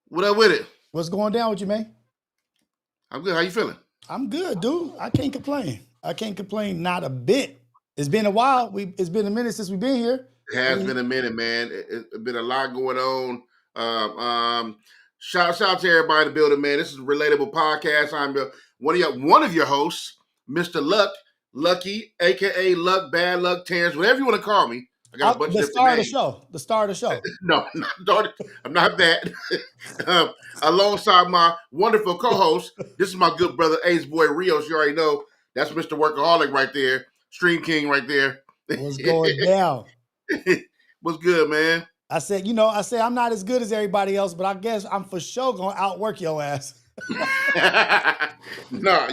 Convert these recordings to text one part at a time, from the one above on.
What up with it? What's going down with you, man? I'm good. How you feeling? I'm good, dude. I can't complain. I can't complain not a bit. It's been a while. It's been a minute since we've been here. It has been a minute, man. It's been a lot going on. Shout out to everybody in the building, man. This is a Relatable Podcast. I'm one of your hosts, Mr. Lucc, Lucky, aka Luck, Bad Luck, Terrence, whatever you want to call me. I got a bunch of different names. The star of the show. No, I'm not that. Alongside my wonderful co-host, this is my good brother AceBoyRios. You already know that's Mr. Workaholic right there, Stream King right there. What's going down? What's good, man? I said I'm not as good as everybody else, but I guess I'm for sure gonna outwork your ass. No,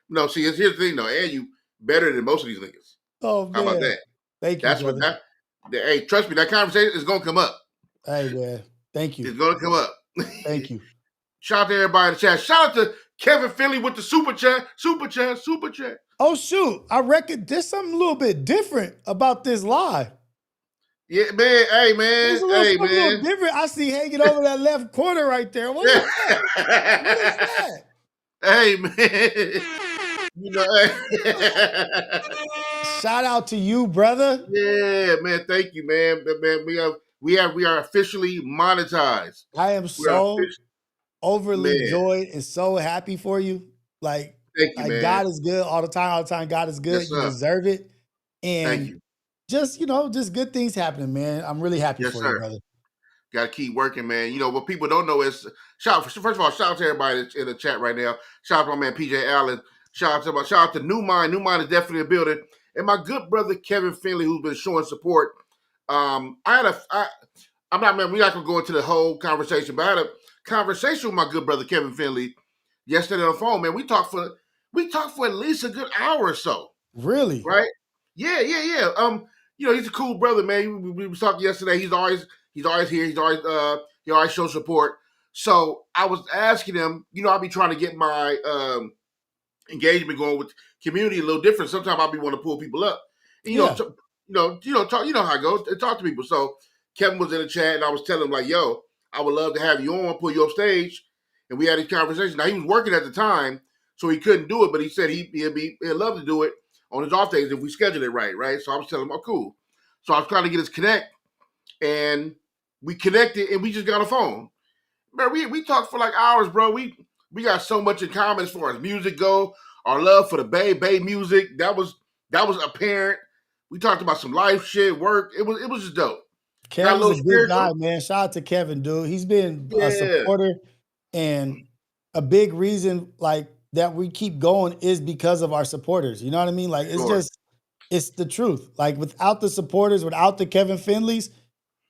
no. See, here's the thing, though, and you better than most of these niggas. Oh man, how about that? Thank you. That's brother. Hey, trust me, that conversation is gonna come up. Hey man, thank you. It's gonna come up. Thank you. Shout out to everybody in the chat. Shout out to Kevin Finley with the super chat. Oh shoot, I reckon there's something a little bit different about this live. Yeah, man. Hey, man. A little different. I see hanging over that left corner right there. What is that? Hey, man. You know, shout out to you, brother. Yeah, man. Thank you, man. Man, we are officially monetized. I am so overly joyed and so happy for you. Like, thank you, man. God is good all the time. God is good. Yes, you deserve it. And thank you. Just good things happening, man. I'm really happy for you, brother. Got to keep working, man. You know, what people don't know is, first of all, shout out to everybody that's in the chat right now. Shout out to my man, PJ Allen. Shout out to New Mind. New Mind is definitely a building. And my good brother, Kevin Finley, who's been showing support. I'm not going to go into the whole conversation, but I had a conversation with my good brother, Kevin Finley, yesterday on the phone, man. We talked for at least a good hour or so. Really? Right? Yeah. You know, he's a cool brother, man. We was talking yesterday. He's always here. He always shows support. So I was asking him, you know, I'll be trying to get my engagement going with the community a little different. Sometimes I'll be wanting to pull people up. And, you know how it goes. Talk to people. So Kevin was in the chat, and I was telling him like, "Yo, I would love to have you on, pull you up stage." And we had this conversation. Now he was working at the time, so he couldn't do it. But he said he'd love to do it on his off days if we schedule it right? So I was telling him, oh, cool. So I was trying to get us connect, and we connected, and we just got on the phone. Man, we talked for like hours, bro. We got so much in common as far as music go. Our love for the Bay music, that was apparent. We talked about some life shit, work. It was just dope. Kevin's a good guy, man. Shout out to Kevin, dude. He's been a supporter, and a big reason like that we keep going is because of our supporters. You know what I mean? Like it's the truth. Like without the supporters, without the Kevin Finleys,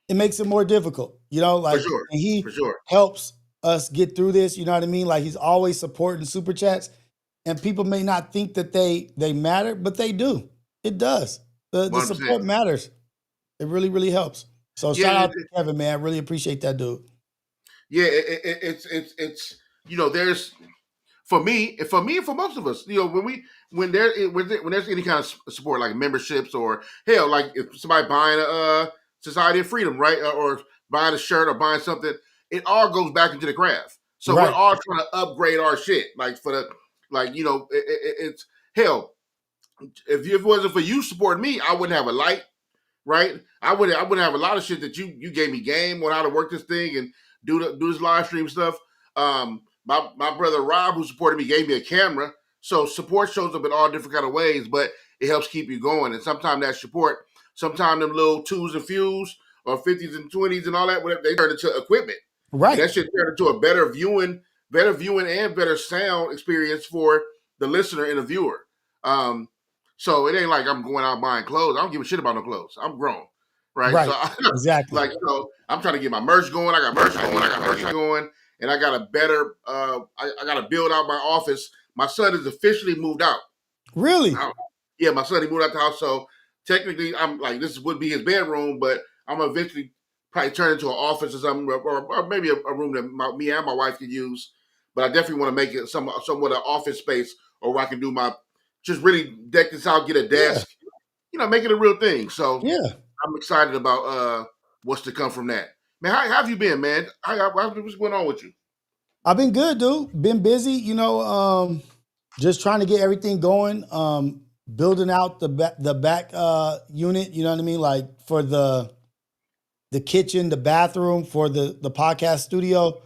it makes it more difficult. You know, like and he helps us get through this. You know what I mean? Like he's always supporting super chats, and people may not think that they matter, but they do. It does. The support matters. It really, really helps. So shout out to Kevin, man. I really appreciate that, dude. Yeah, it's you know, there's for me and for most of us, you know, when there's any kind of support like memberships or hell, like if somebody buying a Society of Freedom, right, or buying a shirt or buying something, it all goes back into the craft. So we're all trying to upgrade our shit, like you know, it's hell. If it wasn't for you supporting me, I wouldn't have a light, right? I wouldn't have a lot of shit that you gave me game on how to work this thing and do this live stream stuff. My brother Rob, who supported me, gave me a camera. So support shows up in all different kind of ways, but it helps keep you going. And sometimes that support, sometimes them little twos and fews or 50s and 20s and all that, whatever, they turn into equipment. Right. And that shit turned into a better viewing and better sound experience for the listener and the viewer. So it ain't like I'm going out buying clothes. I don't give a shit about no clothes. I'm grown. Right. So exactly. Like, you know, I'm trying to get my merch going. I got merch going. going, and I got a better. I got to build out my office. My son is officially moved out. Really? Yeah, my son, he moved out the house. So technically, I'm like, this would be his bedroom, but I'm gonna eventually probably turn it into an office or something, or maybe a room that me and my wife could use. But I definitely want to make it somewhat an office space, or where I can do just really deck this out, get a desk, make it a real thing. So I'm excited about what's to come from that. Man, how have you been, man? What's going on with you? I've been good, dude. Been busy, just trying to get everything going. Building out the back unit, you know what I mean? Like for the kitchen, the bathroom, for the podcast studio,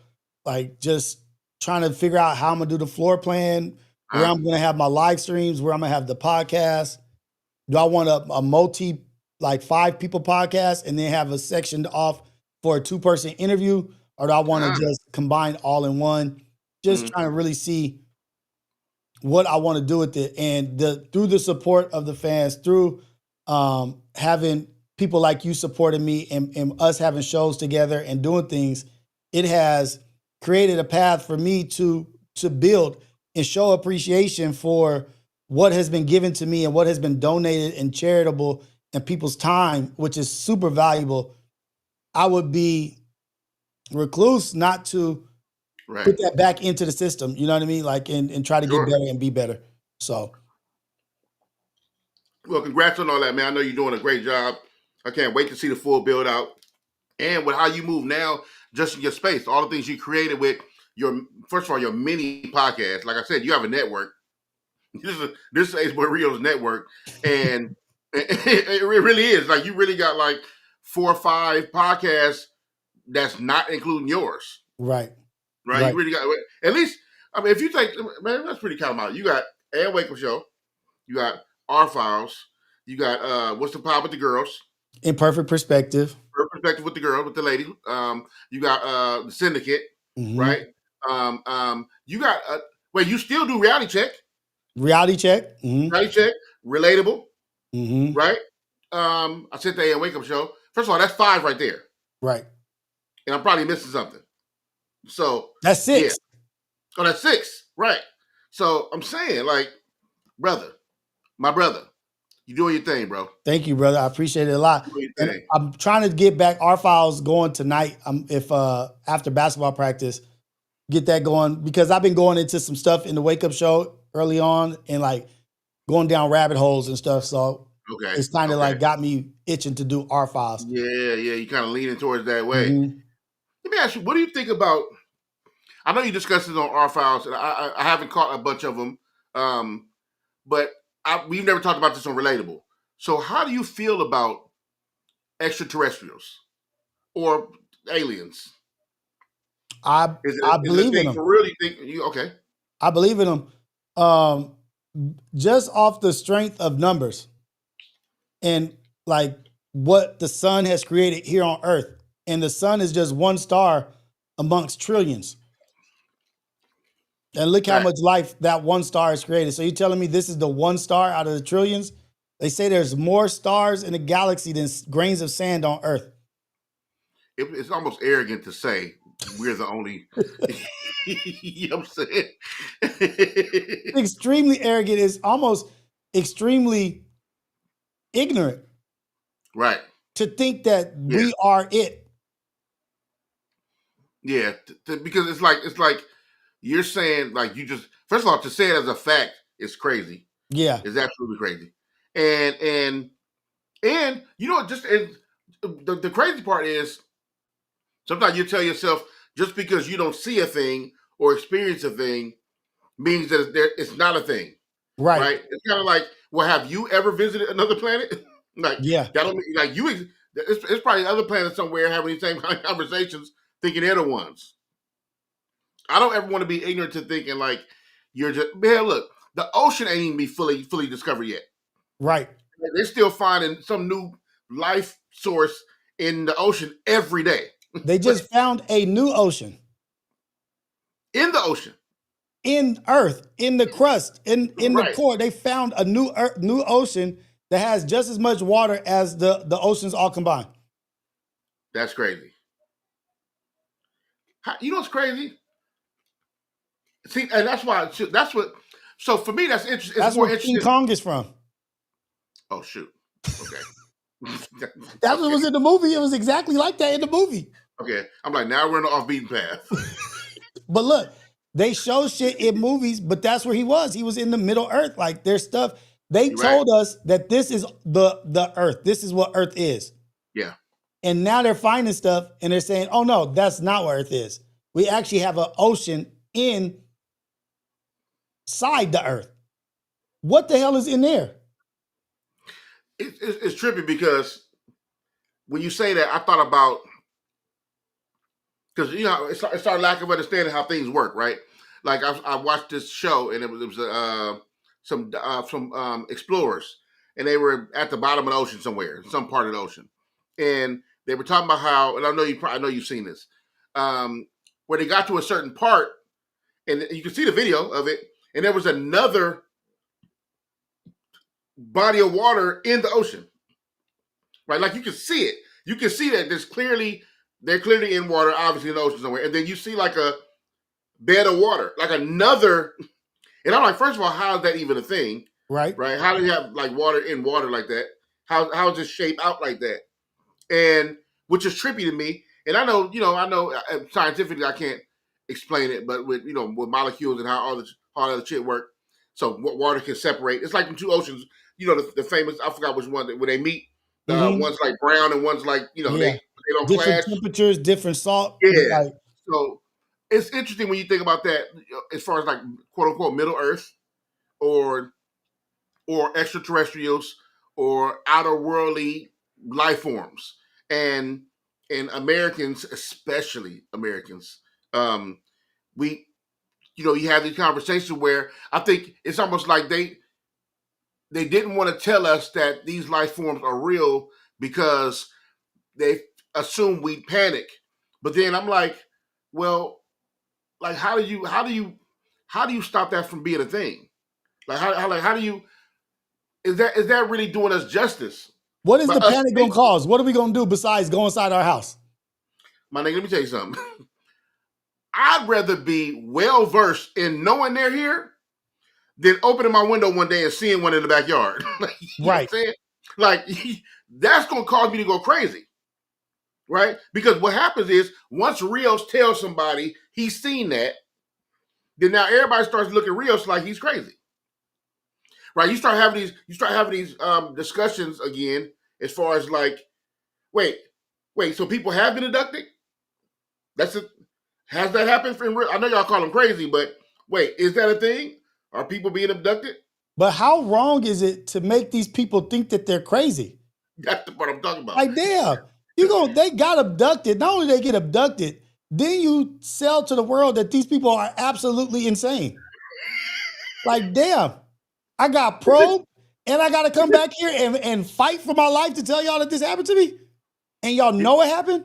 like just trying to figure out how I'm gonna do the floor plan, where I'm gonna have my live streams, where I'm gonna have the podcast. Do I want a multi, like 5 people podcast and then have a section off for a 2-person interview? Or do I want to just combine all in one? Just trying to really see what I want to do with it. And through the support of the fans, through having people like you supporting me and us having shows together and doing things, it has created a path for me to build and show appreciation for what has been given to me and what has been donated and charitable and people's time, which is super valuable. I would be recluse not to put that back into the system, you know what I mean? Like, and try to get better and be better. So. Well, congrats on all that, man. I know you're doing a great job. I can't wait to see the full build out. And with how you move now, just in your space, all the things you created with first of all, your mini podcast. Like I said, you have a network. This is AceBoyRios network. And it really is. Like, you really got like 4 or 5 podcasts that's not including yours. Right. You really got, at least, I mean, if you take, man, that's pretty kind of out. You got Ann Wake Show. You got R Files. You got What's the Pop with the Girls? Imperfect Perspective. Perfect Perspective with the girl, with the lady. You got the Syndicate, right? You got wait, you still do Reality Check. Reality Check. Reality Check. Relatable. Right? I said the Ann Wake Up Show. First of all, that's 5 right there. Right. And I'm probably missing something. So that's 6. Yeah. Oh, that's 6. Right. So I'm saying, like, my brother, you're doing your thing, bro. Thank you, brother. I appreciate it a lot. And I'm trying to get back our files going tonight. If after basketball practice, get that going, because I've been going into some stuff in the Wake Up Show early on and like going down rabbit holes and stuff. So it's kind of like got me itching to do our files. Yeah. You kind of leaning towards that way. Let me ask you, what do you think about? I know you discussed it on R Files, and I haven't caught a bunch of them, but we've never talked about this on Relatable. So how do you feel about extraterrestrials or aliens? I believe in them. For real, you think okay? I believe in them, just off the strength of numbers, and like what the sun has created here on Earth, and the sun is just one star amongst trillions. And look how much life that one star has created. So you're telling me this is the one star out of the trillions? They say there's more stars in the galaxy than grains of sand on Earth. It's almost arrogant to say we're the only. You know what I'm saying? Extremely arrogant is almost extremely ignorant. Right. To think that we are it. Yeah, because it's like you're saying, like, you just, first of all, to say it as a fact is crazy. Yeah, it's absolutely crazy. And you know, just the crazy part is sometimes you tell yourself just because you don't see a thing or experience a thing means that it's not a thing. Right. It's kind of like, well, have you ever visited another planet? Like, that don't mean, like, it's probably other planets somewhere having these same kind of conversations, thinking they're the ones. I don't ever want to be ignorant to thinking like you're just, man, look, the ocean ain't even be fully discovered yet. Right. They're still finding some new life source in the ocean every day. They just found a new ocean. In the ocean. In Earth, in the crust, in the core. They found a new ocean that has just as much water as the oceans all combined. That's crazy. You know what's crazy? See, and that's why. That's what. So for me, that's interesting. It's That's more where King interesting. Kong is from. Oh shoot. Okay. That's what was in the movie. It was exactly like that in the movie. Okay. I'm like, now we're in the off beaten path. But look, they show shit in movies, but that's where he was. He was in the Middle Earth. Like there's stuff. They You're right. told us that this is the Earth. This is what Earth is. Yeah. And now they're finding stuff and they're saying, oh no, that's not what Earth is. We actually have an ocean inside the Earth. What the hell is in there? It's trippy because when you say that, I thought about, because it's our lack of understanding how things work, right? Like I watched this show and it was some explorers, and they were at the bottom of the ocean somewhere, some part of the ocean, and they were talking about how, and I know you've seen this, where they got to a certain part, and you can see the video of it, and there was another body of water in the ocean, right? Like you can see it. You can see that they're clearly in water, obviously in the ocean somewhere, and then you see like a bed of water, like another. And I'm like, first of all, how is that even a thing? Right. Right? How do you have like water in water like that? How is this shape out like that? And which is trippy to me. And I know scientifically I can't explain it, but with molecules and how all the shit work. So what water can separate. It's like the two oceans. The famous, I forgot which one where they meet. One's like brown and one's like they don't different clash. temperatures, different salt. Yeah. Like, so it's interesting when you think about that, as far as like quote unquote Middle Earth or extraterrestrials or outer worldly life forms, and Americans, especially Americans, we you have these conversations where I think it's almost like they didn't want to tell us that these life forms are real because they assume we'd panic. But then I'm like, well, like how do you stop that from being a thing? Like how do you is that really doing us justice? what is But the panic gonna cause? What are we gonna do besides go inside our house? My nigga, let me tell you something. I'd rather be well versed in knowing they're here than opening my window one day and seeing one in the backyard. You know what I'm saying? Like that's gonna cause me to go crazy. Right? Because what happens is once Rios tells somebody he's seen that, then now everybody starts looking at Rios like he's crazy. Right? You start having these discussions again as far as like, wait, so people have been abducted? Has that happened for real? I know y'all call them crazy, but wait, is that a thing? Are people being abducted? But how wrong is it to make these people think that they're crazy? That's the part I'm talking about. Like, damn, they got abducted. Not only they get abducted, then you sell to the world that these people are absolutely insane. Like, damn, I got probed and I got to come back here and fight for my life to tell y'all that this happened to me? And y'all know what happened?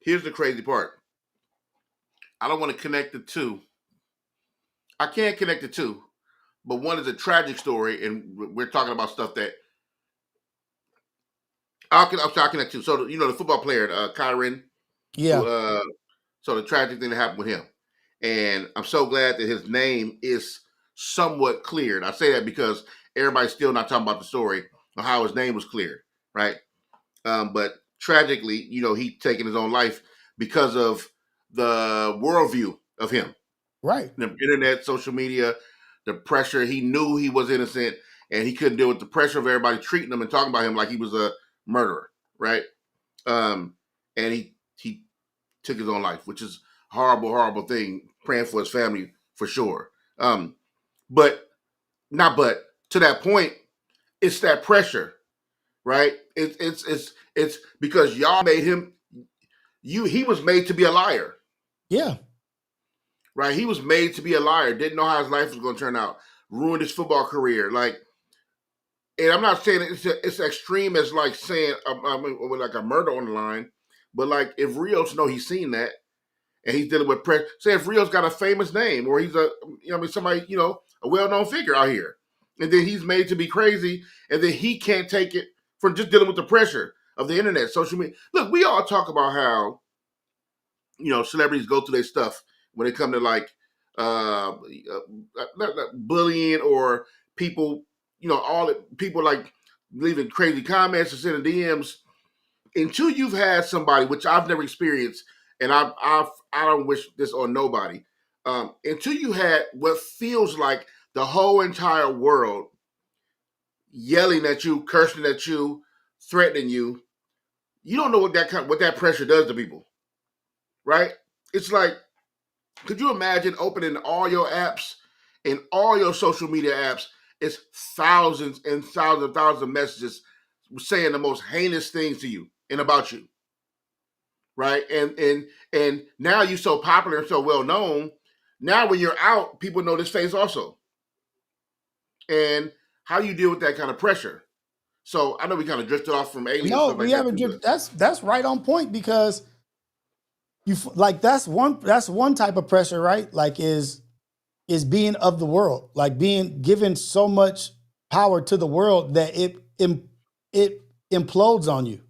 Here's the crazy part. I don't want to connect the two. I can't connect the two, but one is a tragic story, and we're talking about stuff that I'll connect to. So the football player, Kyron. Yeah. So the tragic thing that happened with him, and I'm so glad that his name is somewhat cleared. I say that because everybody's still not talking about the story of how his name was cleared, right? But tragically, he taken his own life because of the worldview of him. Right. The internet, social media, the pressure. He knew he was innocent, and he couldn't deal with the pressure of everybody treating him and talking about him like he was a murderer, right? And he took his own life, which is a horrible, horrible thing. Praying for his family for sure. But to that point, it's that pressure, right? It's because y'all made him. He was made to be a liar. Yeah. Right? He was made to be a liar. Didn't know how his life was going to turn out. Ruined his football career. Like, and I'm not saying it's extreme as like saying with like a murder on the line, but like if Rios know he's seen that and he's dealing with pressure. Say if Rios got a famous name or he's somebody a well-known figure out here, and then he's made to be crazy, and then he can't take it from just dealing with the pressure of the internet, social media. Look, we all talk about how celebrities go through their stuff when it come to like bullying or people, all people like leaving crazy comments or sending DMs. Until you've had somebody, which I've never experienced, and I don't wish this on nobody. Until you had what feels like the whole entire world yelling at you, cursing at you, threatening you, you don't know what that pressure does to people, right? It's like, could you imagine opening all your apps and all your social media apps? It's thousands and thousands and thousands of messages saying the most heinous things to you and about you, right? And now you're so popular and so well known. Now when you're out, people know this face also. And how do you deal with that kind of pressure? So I know we kind of drifted off from aliens. No, stuff we like haven't that. drifted. That's right on point, because that's one type of pressure, right? Like is being of the world, like being given so much power to the world that it implodes on you.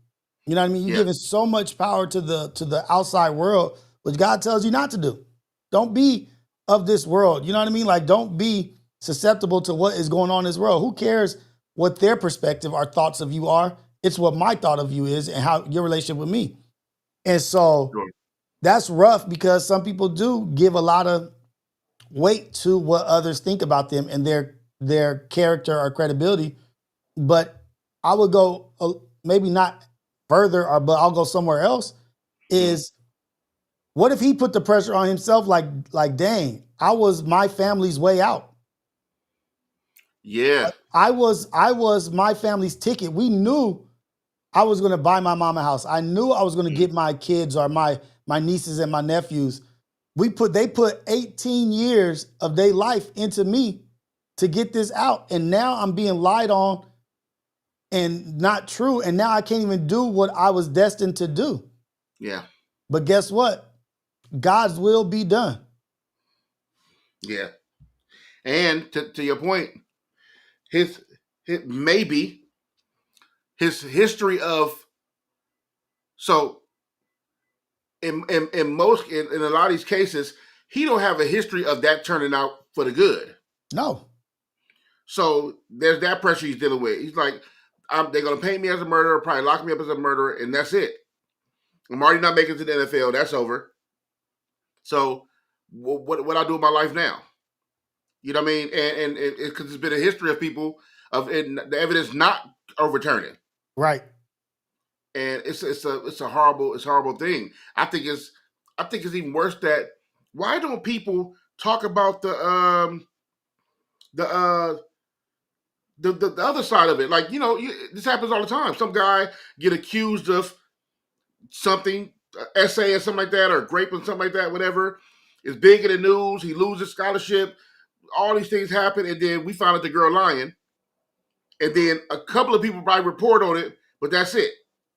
You know what I mean? You're giving so much power to the outside world, which God tells you not to do. Don't be of this world. You know what I mean? Like, don't be susceptible to what is going on in this world. Who cares what their perspective or thoughts of you are? It's what my thought of you is and how your relationship with me. And so that's rough, because some people do give a lot of weight to what others think about them and their character or credibility. But I would go maybe not further, but I'll go somewhere else. Is what if he put the pressure on himself? Like, dang, I was my family's way out. Yeah, I was my family's ticket. We knew I was going to buy my mom a house. I knew I was going to get my kids or my nieces and my nephews. They put 18 years of their life into me to get this out. And now I'm being lied on and not true. And now I can't even do what I was destined to do. Yeah. But guess what? God's will be done. Yeah. And to your point, his maybe his history of, so in a lot of these cases, he don't have a history of that turning out for the good. No. So there's that pressure he's dealing with. He's like, they're gonna paint me as a murderer, probably lock me up as a murderer, and that's it. I'm already not making it to the NFL. That's over. So what I do with my life now? You know what I mean? And because it's been a history of people of the evidence not overturning. Right. And it's a horrible thing. I think it's even worse that, why don't people talk about the other side of it? Like, this happens all the time. Some guy get accused of something, essay or something like that, or grape or something like that, whatever. It's big in the news. He loses scholarship. All these things happen, and then we find out the girl lying. And then a couple of people probably report on it, but that's it.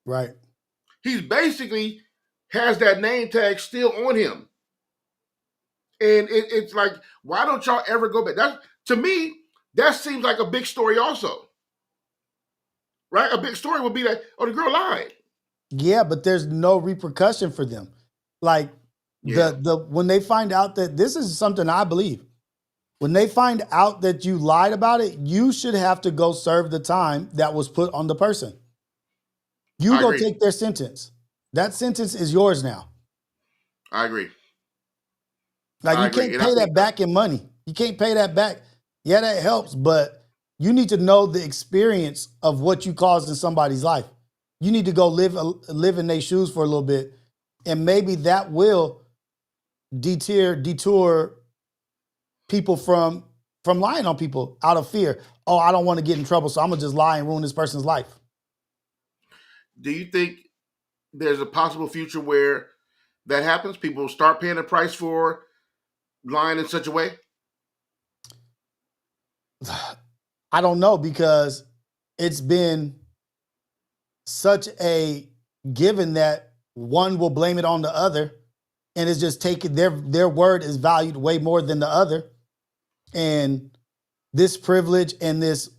Right. He's basically has that name tag still on him. And it's like, why don't y'all ever go back? To me, that seems like a big story also. Right? A big story would be that, the girl lied. Yeah, but there's no repercussion for them. Like, when they find out that, this is something I believe, when they find out that you lied about it, you should have to go serve the time that was put on the person. You go take their sentence. That sentence is yours now. I agree. Like, you can't pay that back in money. You can't pay that back. Yeah, that helps, but you need to know the experience of what you caused in somebody's life. You need to go live in their shoes for a little bit, and maybe that will detour people from lying on people out of fear. Oh, I don't want to get in trouble, so I'm gonna just lie and ruin this person's life. Do you think there's a possible future where that happens? People start paying a price for lying in such a way? I don't know, because it's been such a given that one will blame it on the other, and it's just taken, their word is valued way more than the other. And this privilege and this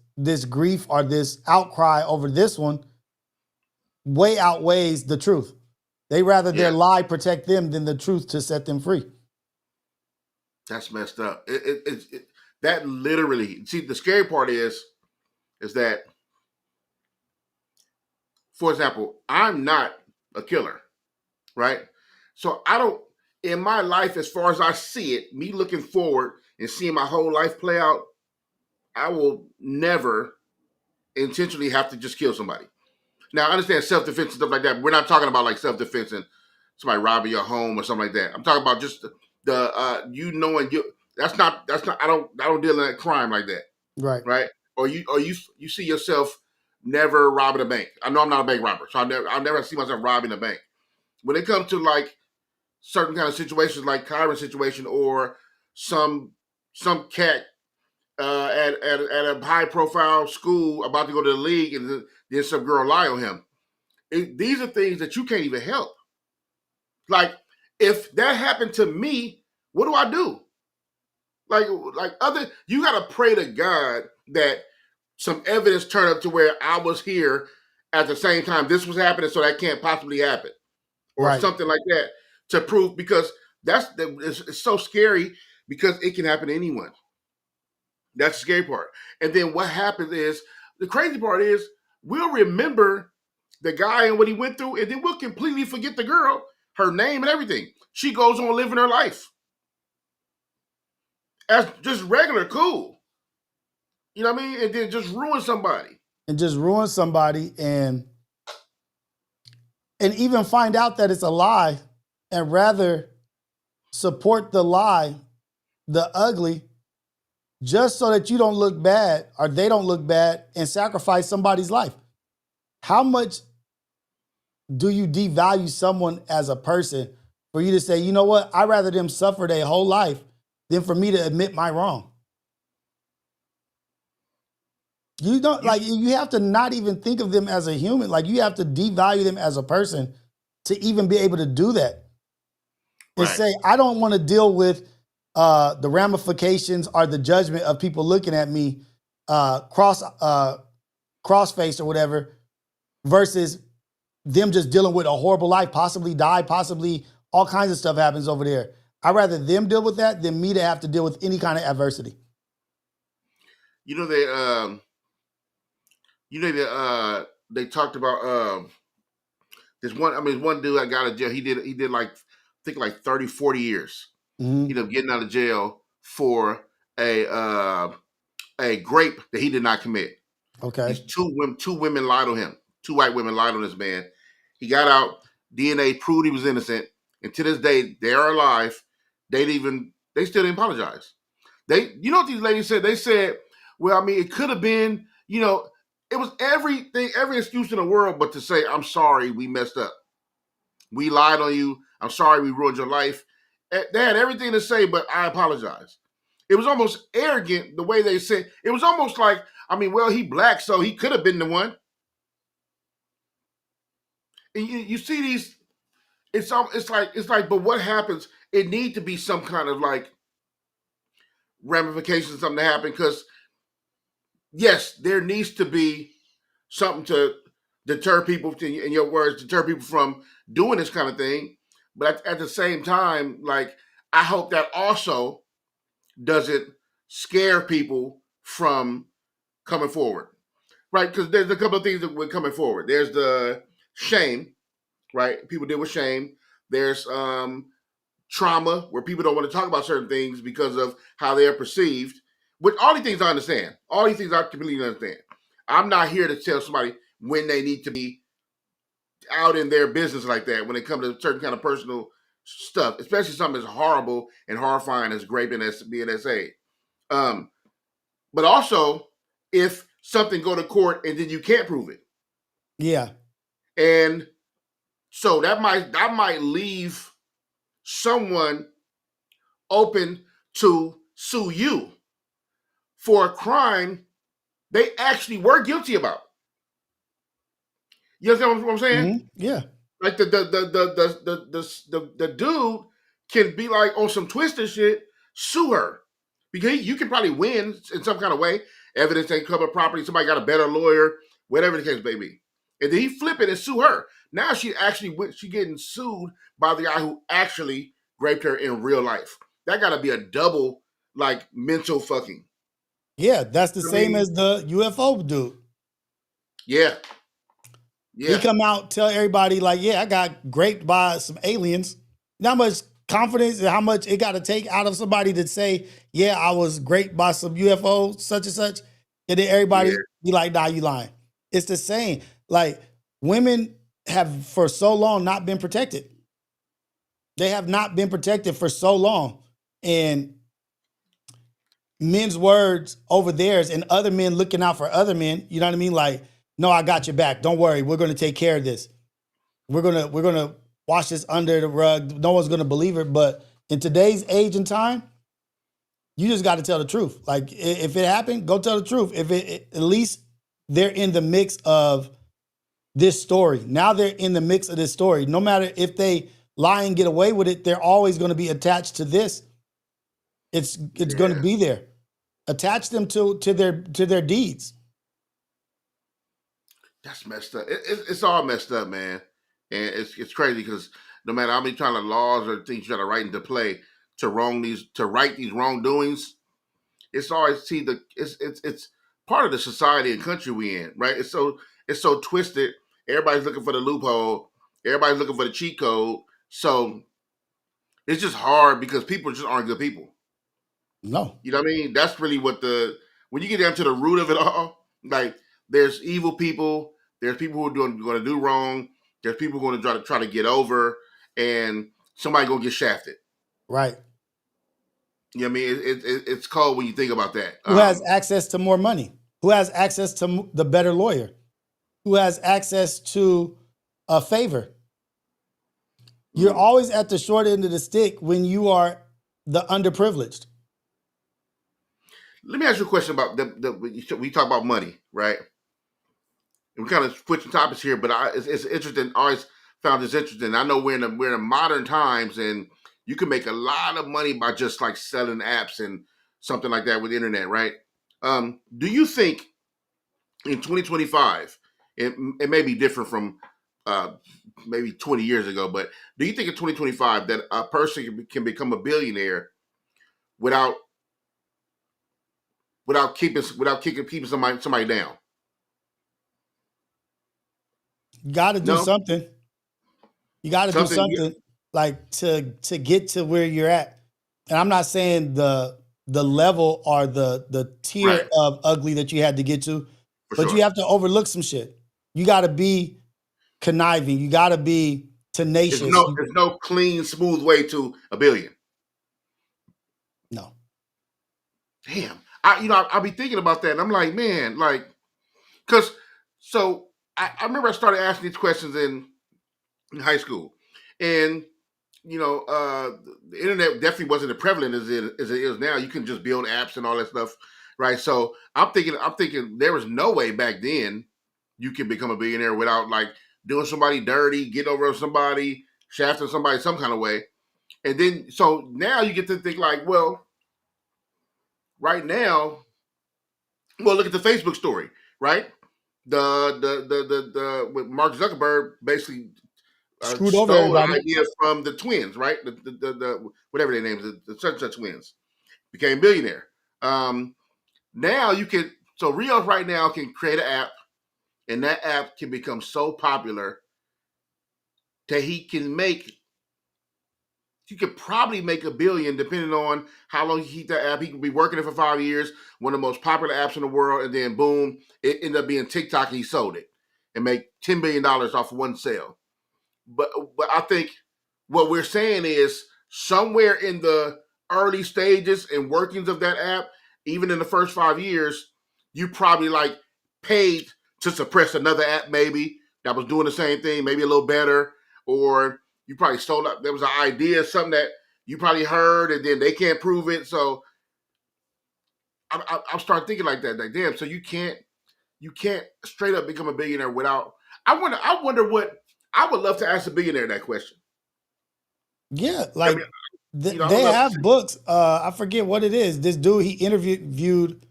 grief or this outcry over this one way outweighs the truth. They rather their lie protect them than the truth to set them free. That's messed up. That literally, see, the scary part is that, for example, I'm not a killer, right? So I don't, in my life, as far as I see it, me looking forward and seeing my whole life play out, I will never intentionally have to just kill somebody. Now, I understand self-defense and stuff like that, but we're not talking about like self-defense and somebody robbing your home or something like that. I'm talking about just the you knowing you. That's not. I don't deal in that crime like that. Right. Right. Or you see yourself never robbing a bank. I know I'm not a bank robber, so I'll never see myself robbing a bank. When it comes to like certain kind of situations, like Kyron's situation, or some cat at a high profile school about to go to the league, and then some girl lie on him. These are things that you can't even help. Like, if that happened to me, what do I do? You got to pray to God that some evidence turned up to where I was here at the same time this was happening, so that can't possibly happen, or something like that to prove, because it's so scary, because it can happen to anyone. That's the scary part. And then what happens is, the crazy part is, we'll remember the guy and what he went through, and then we'll completely forget the girl, her name and everything. She goes on living her life as just regular cool. You know what I mean? And then just ruin somebody. And even find out that it's a lie, and rather support the lie, the ugly, just so that you don't look bad, or they don't look bad, and sacrifice somebody's life. How much do you devalue someone as a person for you to say, you know what, I'd rather them suffer their whole life than for me to admit my wrong? You don't, like, you have to not even think of them as a human. Like, you have to devalue them as a person to even be able to do that. And say, I don't want to deal with the ramifications or the judgment of people looking at me cross-faced or whatever, versus them just dealing with a horrible life, possibly die, possibly all kinds of stuff happens over there. I'd rather them deal with that than me to have to deal with any kind of adversity. You know, they talked about this one. I mean, one dude that got out of jail. He did like, I think like 30, 40 years. Mm-hmm. He ended up getting out of jail for a grape that he did not commit. Okay. Two women lied on him. Two white women lied on this man. He got out. DNA proved he was innocent. And to this day, they are alive. They still didn't apologize. You know what these ladies said? They said, well, I mean, it could have been, you know, it was every excuse in the world but to say, I'm sorry, we messed up. We lied on you. I'm sorry we ruined your life. They had everything to say, but I apologize. It was almost arrogant the way they said. It was almost like, I mean, well, he black, so he could have been the one. And you see these, it's like, but what happens? It needs to be some kind of like ramifications, something to happen, because yes, there needs to be something to deter people, in your words, deter people from doing this kind of thing. But at the same time, like, I hope that also doesn't scare people from coming forward, right? Because there's a couple of things that we're coming forward. There's the shame, right? People deal with shame. There's trauma, where people don't want to talk about certain things because of how they are perceived. Which, all these things I understand. All these things I completely understand. I'm not here to tell somebody when they need to be out in their business like that when it comes to certain kind of personal stuff, especially something as horrible and horrifying as grape and BNSA. But also, if something go to court and then you can't prove it. Yeah. And so that might leave someone open to sue you for a crime they actually were guilty about. You understand what I'm saying? Mm-hmm. Yeah. Like the dude can be like on some twisted shit, sue her. Because you can probably win in some kind of way. Evidence ain't covered property, somebody got a better lawyer, whatever the case may be. And then he flip it and sue her. Now she getting sued by the guy who actually raped her in real life. That got to be a double like mental fucking. Yeah, that's the same as the UFO dude. Yeah. He come out, tell everybody like, yeah, I got raped by some aliens. You know how much confidence and how much it got to take out of somebody to say, yeah, I was raped by some UFO, such and such. And then everybody be like, nah, you lying. It's the same. Like women have for so long not been protected. They have not been protected for so long. And men's words over theirs and other men looking out for other men, you know what I mean? Like, no, I got your back. Don't worry. We're going to take care of this. We're gonna wash this under the rug. No one's gonna believe it. But in today's age and time, you just got to tell the truth. Like if it happened, go tell the truth. If at least they're in the mix of this story. Now they're in the mix of this story. No matter if they lie and get away with it, they're always going to be attached to this. It's going to be there. Attach them to their deeds. That's messed up. It's all messed up, man. And it's crazy because no matter how many kind of laws or things you try to write into play to right these wrongdoings, it's always it's part of the society and country we in, right? It's so twisted. Everybody's looking for the loophole. Everybody's looking for the cheat code. So it's just hard because people just aren't good people. No. You know what I mean? That's really when you get down to the root of it all, like there's evil people, there's people who are going to do wrong, there's people going to try to get over, and somebody going to get shafted. Right. You know what I mean? It's cold when you think about that. Who has access to more money? Who has access to the better lawyer? Who has access to a favor? You're always at the short end of the stick when you are the underprivileged. Let me ask you a question about we talk about money, right? And we kind of switching topics here, but it's interesting. I always found this interesting. I know we're in modern times, and you can make a lot of money by just like selling apps and something like that with the internet, right? Do you think in 2025, it may be different from maybe 20 years ago, but do you think in 2025 that a person can become a billionaire without keeping somebody down? You got to do something. You got to do something like to get to where you're at. And I'm not saying the level or the tier of ugly that you had to get to, but you have to overlook some shit. You got to be conniving. You got to be tenacious. There's no clean, smooth way to a billion. No. Damn. I'll be thinking about that, and I'm like, man, like, because I remember I started asking these questions in high school, and the internet definitely wasn't as prevalent as it is now. You can just build apps and all that stuff, right? So I'm thinking there was no way back then you can become a billionaire without like doing somebody dirty, getting over somebody, shafting somebody some kind of way, and then so now you get to think like, well, right now, well, look at the Facebook story, right? The with Mark Zuckerberg basically screwed over everybody. An idea from the twins, right? The whatever their names, the such twins became billionaire. Now you can RIOS right now can create an app, and that app can become so popular that he could probably make $1 billion depending on how long he keep that app. He could be working it for 5 years, one of the most popular apps in the world, and then boom, it ended up being TikTok and he sold it and make $10 billion off of one sale. But I think what we're saying is somewhere in the early stages and workings of that app, even in the first 5 years, you probably like paid to suppress another app maybe that was doing the same thing, maybe a little better, or you probably stole up. There was an idea, something that you probably heard, and then they can't prove it. So I'm starting thinking like that. Like, damn, so you can't straight up become a billionaire without. I wonder what I would love to ask a billionaire that question. Yeah, like they have books. I forget what it is. This dude he interviewed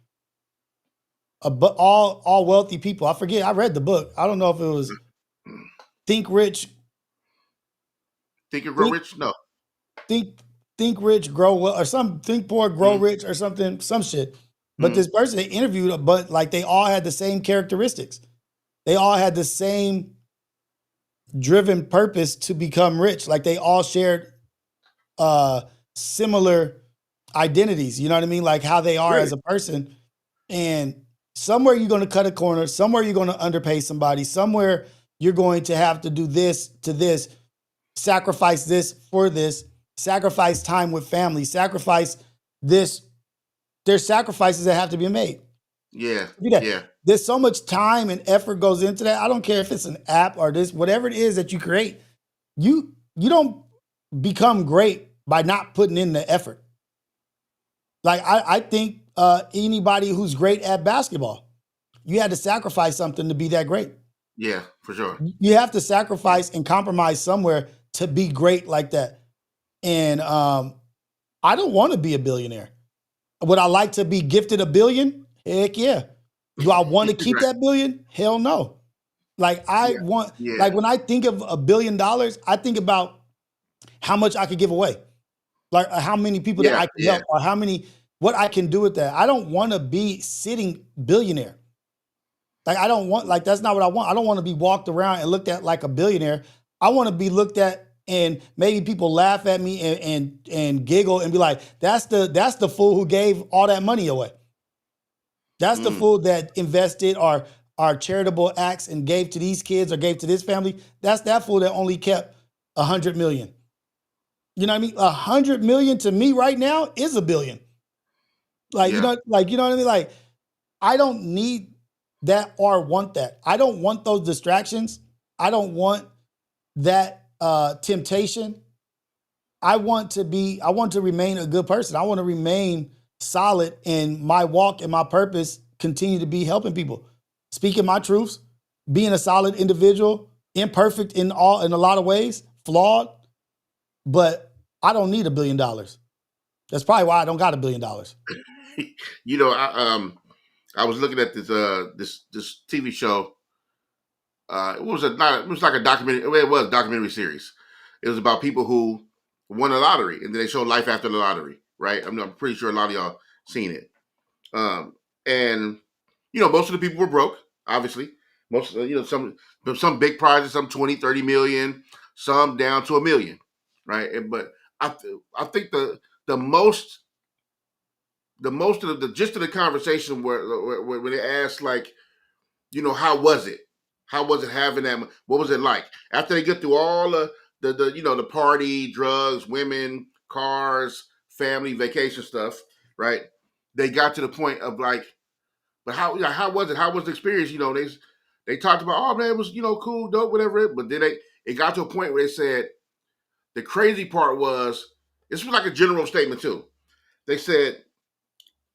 all wealthy people. I forget. I read the book. I don't know if it was Think Rich. Think and Grow Rich? No. Think Rich, Grow Well, or some Think Poor, Grow Rich, or something, some shit. But this person they interviewed, but like they all had the same characteristics. They all had the same driven purpose to become rich. Like they all shared similar identities. You know what I mean? Like how they are as a person. And somewhere you're going to cut a corner. Somewhere you're going to underpay somebody. Somewhere you're going to have to do this to this, sacrifice this for this, sacrifice time with family, sacrifice this. There's sacrifices that have to be made. Yeah. Yeah. There's so much time and effort goes into that. I don't care if it's an app or this, whatever it is that you create. You don't become great by not putting in the effort. Like I think anybody who's great at basketball, you had to sacrifice something to be that great. Yeah, for sure. You have to sacrifice and compromise somewhere to be great like that. And I don't want to be a billionaire. Would I like to be gifted $1 billion? Heck yeah. Do I want to keep that $1 billion? Hell no. Like like when I think of $1 billion, I think about how much I could give away. Like how many people that I can help or what I can do with that. I don't want to be sitting billionaire. Like I don't want, like that's not what I want. I don't want to be walked around and looked at like a billionaire. I want to be looked at and maybe people laugh at me and giggle and be like, that's the fool who gave all that money away. That's the fool that invested our charitable acts and gave to these kids or gave to this family. That's that fool that only kept 100 million. You know what I mean? 100 million to me right now is $1 billion. Like, you know what I mean? Like, I don't need that or want that. I don't want those distractions. I don't want that temptation. I want to remain a good person. I want to remain solid in my walk and my purpose, continue to be helping people, speaking my truths, being a solid individual, imperfect in a lot of ways, flawed, but I don't need $1 billion. That's probably why I don't got $1 billion. You know, I was looking at this TV show. It was like a documentary. It was a documentary series. It was about people who won the lottery, and then they showed life after the lottery. Right? I'm pretty sure a lot of y'all seen it. And you know, most of the people were broke. Obviously, most some big prizes, some 20, 30 million, some down to $1 million. Right? But I think the most of the gist of the conversation where they asked, like, you know, how was it? How was it having that? What was it like after they get through all the party, drugs, women, cars, family, vacation stuff, right? They got to the point of like, but how was it? How was the experience? You know, they talked about, oh man, it was, cool, dope, whatever. But then it got to a point where they said the crazy part was, this was like a general statement too. They said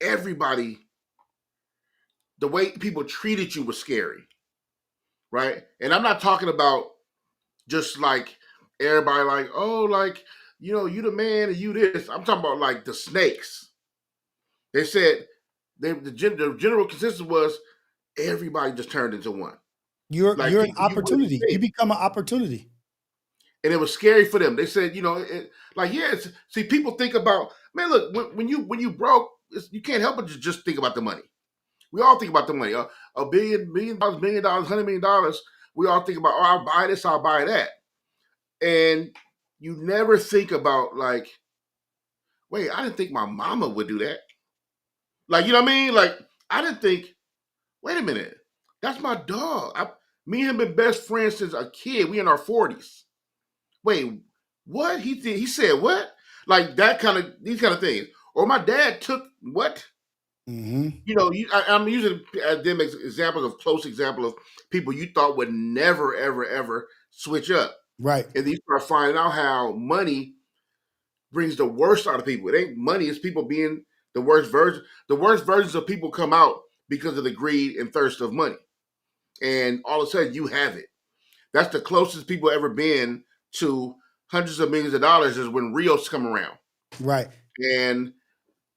everybody, the way people treated you was scary, right? And I'm not talking about just like everybody like, oh, like, you the man and you this. I'm talking about like the snakes. They said the general consensus was everybody just turned into one. You're an opportunity. You become an opportunity. And it was scary for them. They said, see, people think about, man, look, when you broke, you can't help but just think about the money. We all think about the money. $1 billion, $1 million, $100 million. We all think about, oh, I'll buy this, I'll buy that. And you never think about, like, wait, I didn't think my mama would do that. Like, you know what I mean? Like, I didn't think, wait a minute, that's my dog. Me and him been best friends since a kid. We in our 40s. Wait, what? He said what? Like these kind of things. Or my dad took what? Mm-hmm. I'm using them as examples of close example of people you thought would never, ever, ever switch up. Right. And then you start finding out how money brings the worst out of people. It ain't money, it's people being the worst version. The worst versions of people come out because of the greed and thirst of money. And all of a sudden you have it. That's the closest people ever been to hundreds of millions of dollars is when RIOS come around. Right. And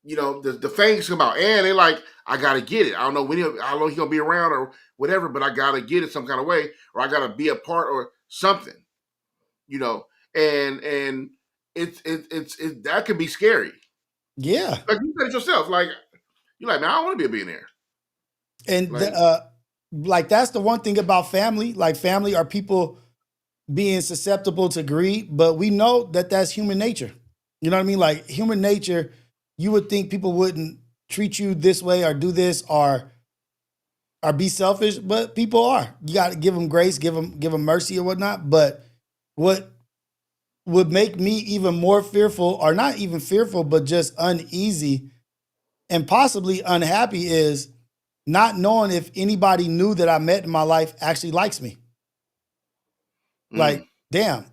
the fangs come out, and they're like, I gotta get it. I don't know how long he's gonna be around or whatever, but I gotta get it some kind of way, or I gotta be a part or something, you know, and it's that can be scary. Yeah. Like you said it yourself, like you're like, man, I don't want to be a billionaire. And Like, like that's the one thing about family. Like family are people being susceptible to greed, but we know that that's human nature. You know what I mean? Like human nature, you would think people wouldn't treat you this way or do this or be selfish, but people are. You got to give them grace, give them mercy or whatnot. But what would make me even more fearful, or not even fearful, but just uneasy and possibly unhappy, is not knowing if anybody new that I met in my life actually likes me. Like, damn,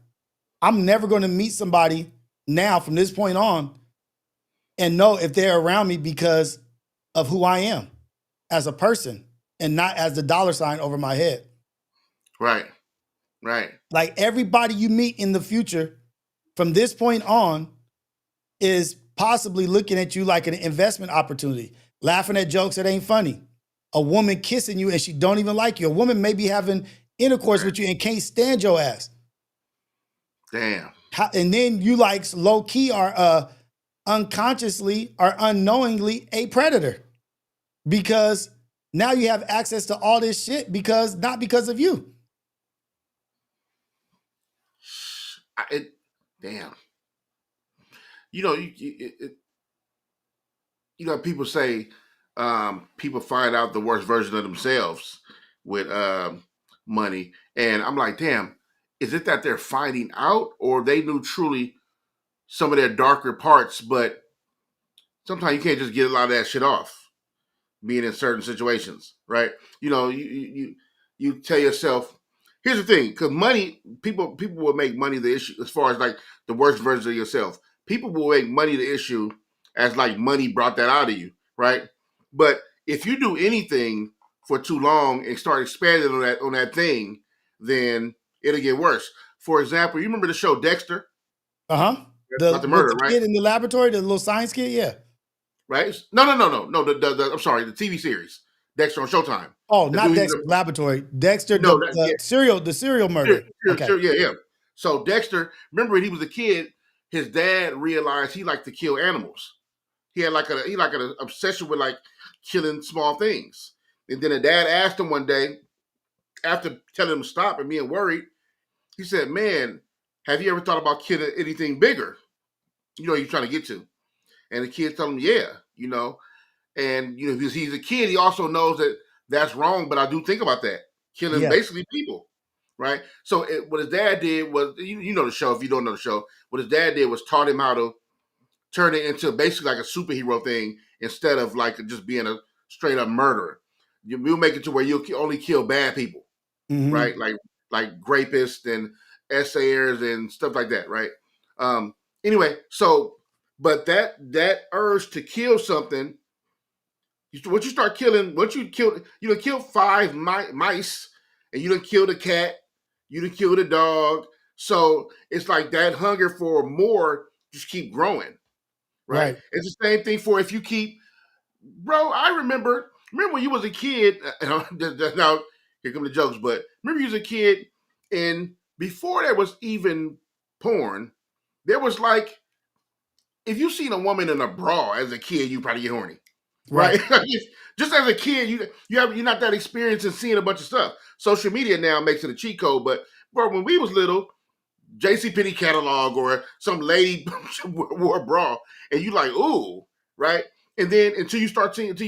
I'm never going to meet somebody now from this point on and know if they're around me because of who I am as a person and not as the dollar sign over my head. right, right. Like everybody you meet in the future from this point on is possibly looking at you like an investment opportunity, laughing at jokes that ain't funny. A woman kissing you and she don't even like you. A woman may be having intercourse with you and can't stand your ass. Damn. And then you like low key are unconsciously or unknowingly a predator because now you have access to all this shit because not because of you. Damn. You know, people say people find out the worst version of themselves with money, and I'm like, damn, is it that they're finding out, or they knew truly some of their darker parts? But sometimes you can't just get a lot of that shit off being in certain situations, right? You tell yourself, here's the thing, because money, people will make money the issue as far as like the worst version of yourself. People will make money the issue as like money brought that out of you, right? But if you do anything for too long and start expanding on that thing, then it'll get worse. For example, you remember the show Dexter? Uh-huh. About the With murder, the right? kid in the laboratory, the little science kid, yeah. Right? No. I'm sorry, the TV series Dexter on Showtime. Oh, The not dude, Dexter Laboratory. Dexter, no, that, yeah, the serial murder. Okay. yeah. So Dexter, remember when he was a kid, his dad realized he liked to kill animals. He had like an obsession with like killing small things. And then the dad asked him one day, after telling him to stop and being worried, he said, "Man, have you ever thought about killing anything bigger? You know, you're trying to get to." And the kid told him, "Yeah, you know." And because he's a kid, he also knows that that's wrong. But I do think about that, killing Yeah. basically people, right? So what his dad did was, you know the show. If you don't know the show, what his dad did was taught him how to turn it into basically like a superhero thing instead of like just being a straight up murderer. We'll make it to where you'll only kill bad people, Mm-hmm. right? Like rapists and essayers and stuff like that, right? Anyway, so but that urge to kill something, once you start killing, once you kill 5 mice, and you done killed a cat, you done killed a dog. So it's like that hunger for more just keep growing, right? Right. It's the same thing for if you keep, bro. I remember when you was a kid. Now here come the jokes, but remember you was a kid, and before there was even porn, there was like, if you seen a woman in a bra as a kid, you probably get horny, Right. right? Just as a kid, you're not that experienced in seeing a bunch of stuff. Social media now makes it a cheat code, but bro, when we was little, JCPenney catalog or some lady wore a bra, and you like, ooh, right? And then until you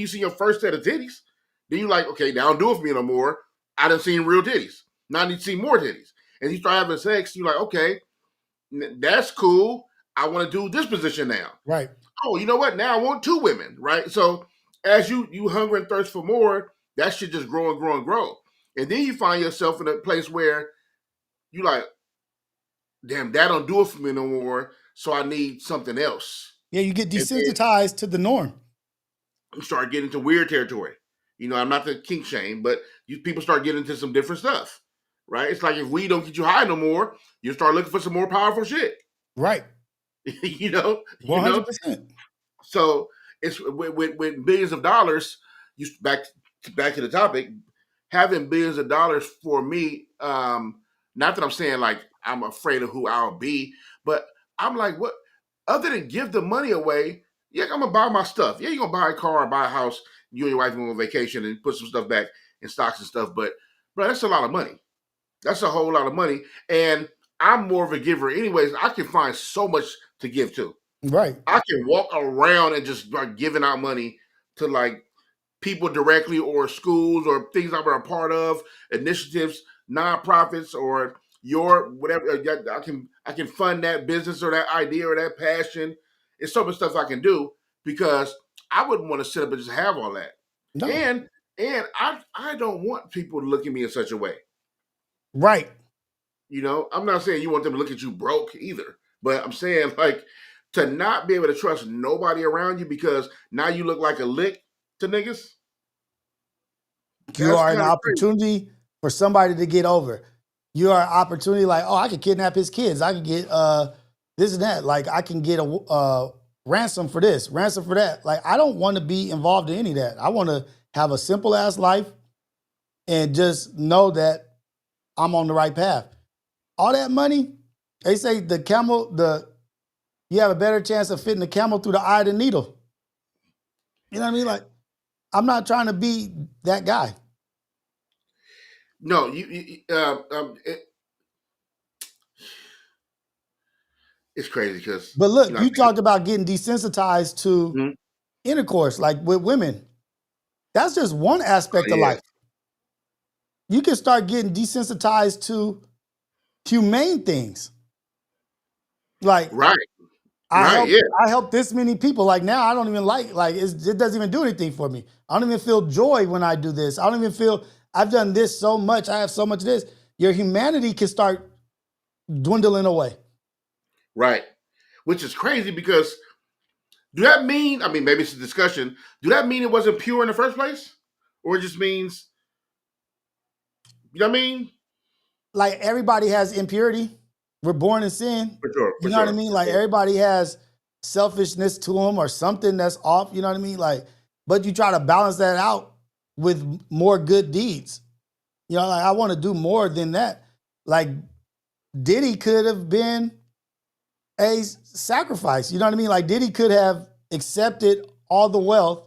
see your first set of titties, then you like, okay, now don't do it for me no more. I done seen real titties. Now I need to see more titties. And you start having sex, you like, okay, that's cool. I want to do this position now. Right. Oh, you know what? Now I want 2 women, right? So as you hunger and thirst for more, that should just grow and grow and grow. And then you find yourself in a place where you like, damn, that don't do it for me no more. So I need something else. Yeah, you get And then desensitized to the norm. you start getting into weird territory. I'm not the kink shame, but people start getting into some different stuff, right? It's like if weed don't get you high no more, you start looking for some more powerful shit. Right. you know, you know. 100%. So it's with billions of dollars. You back to the topic. Having billions of dollars for me, not that I'm saying like I'm afraid of who I'll be, but I'm like, what? Other than give the money away, yeah, I'm gonna buy my stuff. Yeah, you're gonna buy a car or buy a house. You and your wife go on vacation and put some stuff back in stocks and stuff. But bro, that's a lot of money. That's a whole lot of money. And I'm more of a giver, anyways. I can find so much to give to. Right. I can walk around and just start giving out money to like people directly or schools or things I'm a part of, initiatives, nonprofits, or your whatever. I can fund that business or that idea or that passion. It's so much stuff I can do because I wouldn't want to sit up and just have all that. No. And I don't want people to look at me in such a way. Right. You know, I'm not saying you want them to look at you broke either, but I'm saying like to not be able to trust nobody around you because now you look like a lick to niggas. You That's are an kind of crazy. opportunity for somebody to get over. You are an opportunity like, oh, I could kidnap his kids. I could get this and that. Like I can get a ransom for this, ransom for that. Like I don't want to be involved in any of that. I want to have a simple ass life and just know that I'm on the right path. All that money, they say you have a better chance of fitting the camel through the eye of the needle. You know what I mean? Like, I'm not trying to be that guy. No, it's crazy because But you look, know. you talked about getting desensitized to Mhm. intercourse, like with women. That's just one Oh, aspect of yeah, life. You can start getting desensitized to humane things. Like right, I right, help yeah, I help this many people. Like now I don't even like it doesn't even do anything for me. I don't even feel joy when I do this. I don't even feel I've done this so much. I have so much of this. Your humanity can start dwindling away. right. Which is crazy because do that mean? I mean, maybe it's a discussion. Do that mean it wasn't pure in the first place, or it just means you know what I mean? Like everybody has impurity. We're born in sin. For sure, You for know what I sure, mean? for Like sure. everybody has selfishness to them or something that's off. You know what I mean? Like, but you try to balance that out with more good deeds. You know, like I want to do more than that. Like Diddy could have been a sacrifice. You know what I mean? Like Diddy could have accepted all the wealth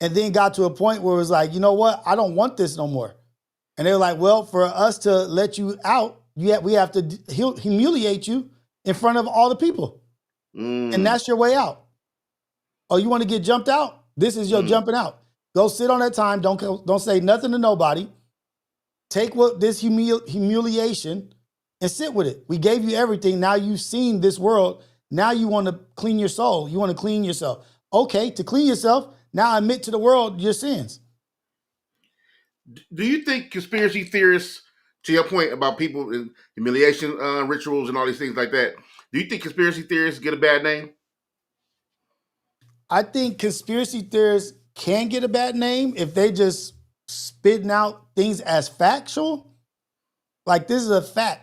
and then got to a point where it was like, you know what? I don't want this no more. And they were like, well, for us to let you out, we have to humiliate you in front of all the people. And Mm, that's your way out. Oh, you want to get jumped out? This is your mm. jumping out. Go sit on that time. Don't say nothing to nobody. Take what this humiliation and sit with it. We gave you everything. Now you've seen this world. Now you want to clean your soul. You want to clean yourself. Okay, to clean yourself, now admit to the world your sins. Do you think conspiracy theorists, to your point about people in humiliation rituals and all these things like that, do you think conspiracy theorists get a bad name? I think conspiracy theorists can get a bad name if they just spitting out things as factual. Like this is a fact.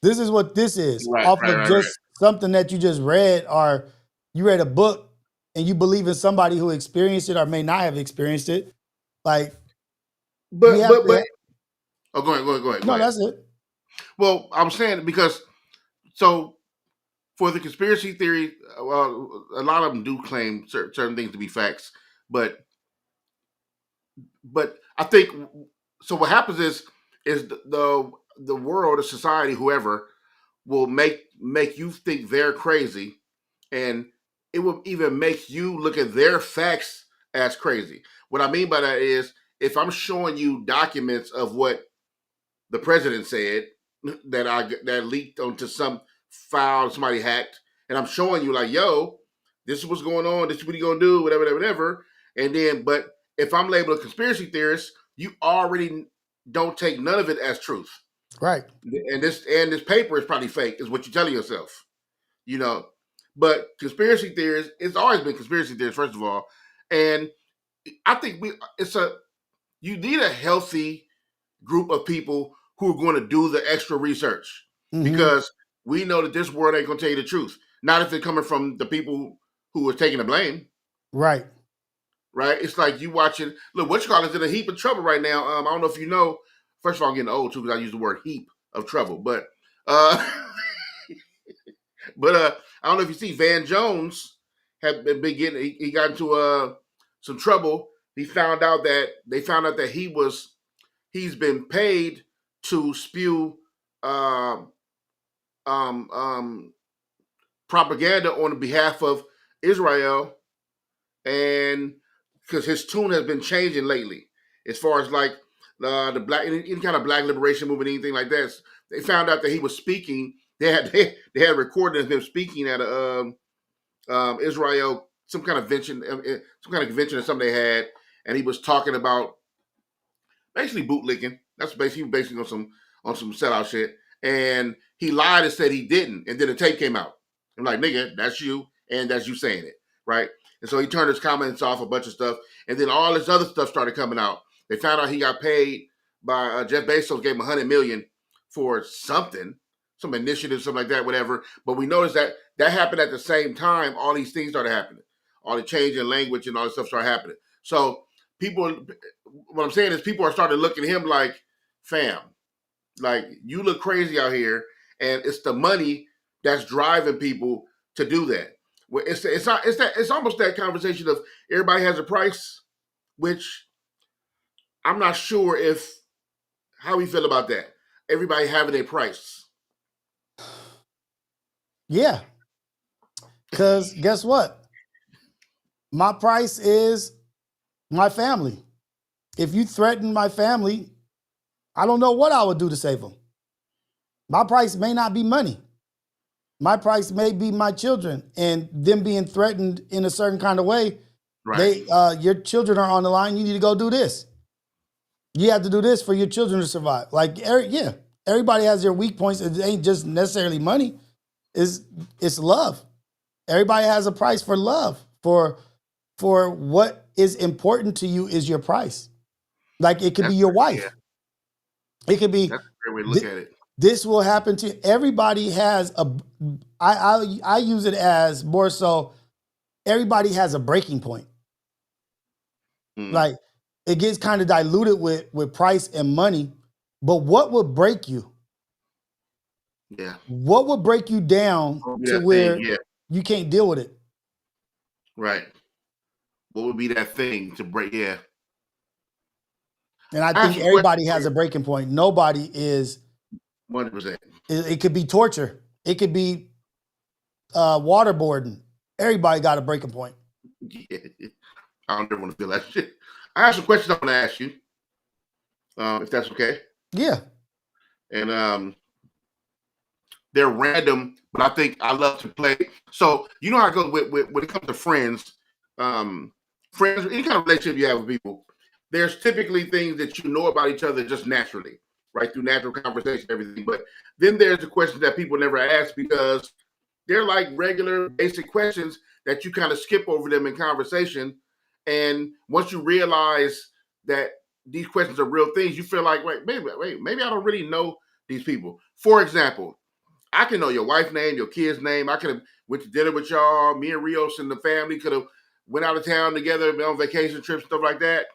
This is what this is Right, off right, of right, right. just something that you just read or you read a book and you believe in somebody who experienced it or may not have experienced it. Like we But have but but to. oh, go ahead, go ahead, go ahead, go No, ahead. that's it. Well, I'm saying because so for the conspiracy theory, well, a lot of them do claim certain things to be facts, but I think so. What happens is the world, the society, whoever will make you think they're crazy, and it will even make you look at their facts as crazy. What I mean by that is if I'm showing you documents of what the president said that leaked onto some file somebody hacked, and I'm showing you like, yo, this is what's going on, this is what you gonna do, whatever, whatever, whatever. And then, but if I'm labeled a conspiracy theorist, you already don't take none of it as truth. Right. And this paper is probably fake, is what you're telling yourself, you know. But conspiracy theories, it's always been conspiracy theories, first of all, and I think you need a healthy group of people who are going to do the extra research Mm-hmm. because we know that this world ain't going to tell you the truth. Not if it's coming from the people who are taking the blame, Right. right? It's like you watching. Look, what you call is in a heap of trouble right now. I don't know if you know. First of all, I'm getting old too because I use the word heap. of trouble. But uh, I don't know if you see Van Jones have been getting. He got into some trouble. They found out that he's been paid to spew um, propaganda on behalf of Israel, and because his tune has been changing lately, as far as like the black any kind of black liberation movement, anything like that. They found out that he was speaking. They had recorded him speaking at a Israel some kind of convention or something they had, and he was talking about basically bootlicking. That's basically on some sellout shit. And he lied and said he didn't, and then the tape came out. I'm like, nigga, that's you, and that's you saying it, right? And so he turned his comments off, a bunch of stuff, and then all this other stuff started coming out. They found out he got paid by Jeff Bezos, gave him $100 million for something, some initiative, something like that, whatever. But we noticed that happened at the same time. All these things started happening, all the change in language and all this stuff started happening. So what I'm saying is people are starting to look at him like, fam, like you look crazy out here, and it's the money that's driving people to do that. It's almost that conversation of everybody has a price, which I'm not sure how we feel about that. Everybody having a price. Yeah, because guess what? My price is my family. If you threaten my family, I don't know what I would do to save them. My price may not be money. My price may be my children and them being threatened in a certain kind of way. Right. Your children are on the line. You need to go do this. You have to do this for your children to survive. Like, yeah, everybody has their weak points. It ain't just necessarily money. It's love. Everybody has a price for love. For what is important to you is your price. Like it could be your wife. Yeah. It could be. That's a great way to look at it. This will happen to everybody. Has a. I use it as more so. Everybody has a breaking point. Like it gets kind of diluted with price and money, but what would break you? Yeah. What would break you down to where you can't deal with it? Right. What would be that thing to break? Yeah. And I think everybody has a breaking point. Nobody is 100%. It could be torture. It could be waterboarding. Everybody got a breaking point. Yeah. I don't ever want to feel that shit. I have some questions I want to ask you, if that's okay. Yeah. And they're random, but I think I love to play. So you know how I go with when it comes to friends, any kind of relationship you have with people. There's typically things that you know about each other just naturally, right, through natural conversation, everything. But then there's the questions that people never ask because they're like regular, basic questions that you kind of skip over them in conversation. And once you realize that these questions are real things, you feel like, maybe I don't really know these people. For example, I can know your wife's name, your kid's name. I could have went to dinner with y'all. Me and Rios and the family could have went out of town together, been on vacation trips, stuff like that.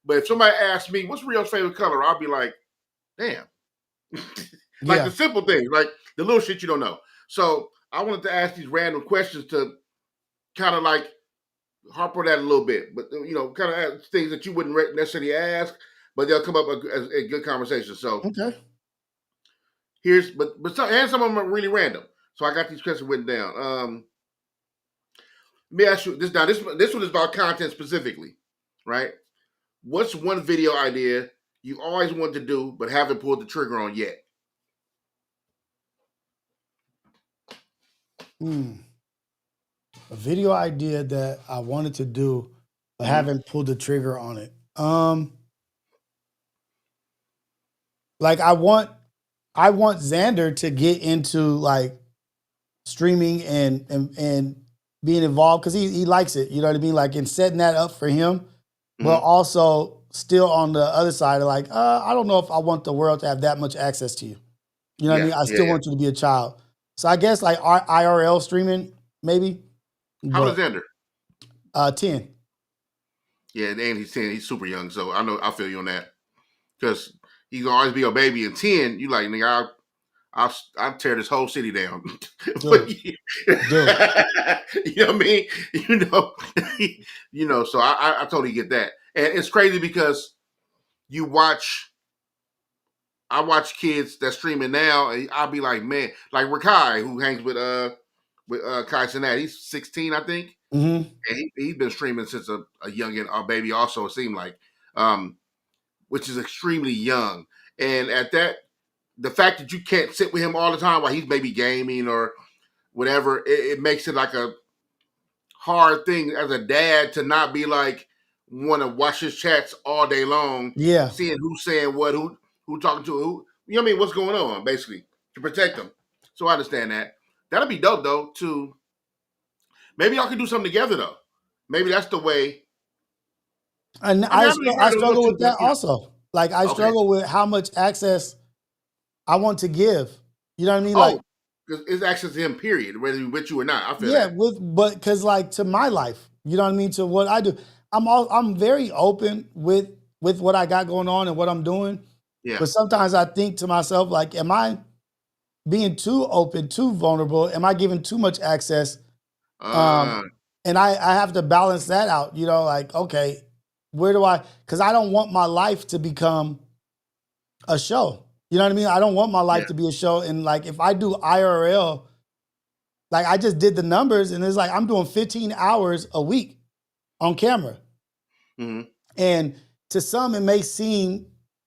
But if somebody asks me, what's Rios' favorite color? I'll be like, damn. Like the simple things, like the little shit you don't know. So I wanted to ask these random questions to kind of like harp on that a little bit, but kind of ask things that you wouldn't necessarily ask, but they'll come up as a good conversation. So okay. But some of them are really random. So I got these questions written down. Let me ask you this now. This one is about content specifically, right? What's one video idea you always wanted to do but haven't pulled the trigger on yet? A video idea that I wanted to do but haven't pulled the trigger on it. Like I want Xander to get into like streaming and being involved because he likes it. You know what I mean? Like in setting that up for him, but also still on the other side of like, I don't know if I want the world to have that much access to you. You know what I mean? I still want you to be a child. So I guess like IRL streaming, maybe. How old is Xander? 10. Yeah, and he's 10. He's super young, so I feel you on that. Because he's gonna always be a baby. And 10, you like, nigga, I'll tear this whole city down. Dude, you dude. know what I mean? So I totally get that. And it's crazy because you watch I watch kids that streaming now, and I'll be like, man, like Rakai, who hangs with Kai Cenat. He's 16, I think. Mm-hmm. And he's been streaming since a youngin, a baby. Also, it seemed like, which is extremely young. And at that, the fact that you can't sit with him all the time while he's maybe gaming or whatever, it makes it like a hard thing as a dad to not be like want to watch his chats all day long, Yeah. seeing who's saying what, who talking to who. You know what I mean? What's going on, basically, to protect them. So I understand that. That'll be dope though. To maybe y'all can do something together though. Maybe that's the way. And I mean, I struggle with that also. Like I Okay. struggle with how much access I want to give. You know what I mean? Like, Oh, because it's access to him. Period. Whether he's with you or not, I feel yeah, that. but because like to my life, you know what I mean, to what I do. I'm very open with what I got going on and what I'm doing. Yeah. But sometimes I think to myself, like, am I being too open, too vulnerable? Am I giving too much access? Uh, And I have to balance that out, you know, like, okay, where do I, because I don't want my life to become a show. You know what I mean? I don't want my life yeah. to be a show. And like, if I do IRL, like I just did the numbers and it's like, I'm doing 15 hours a week on camera. Mm-hmm. And to some, it may seem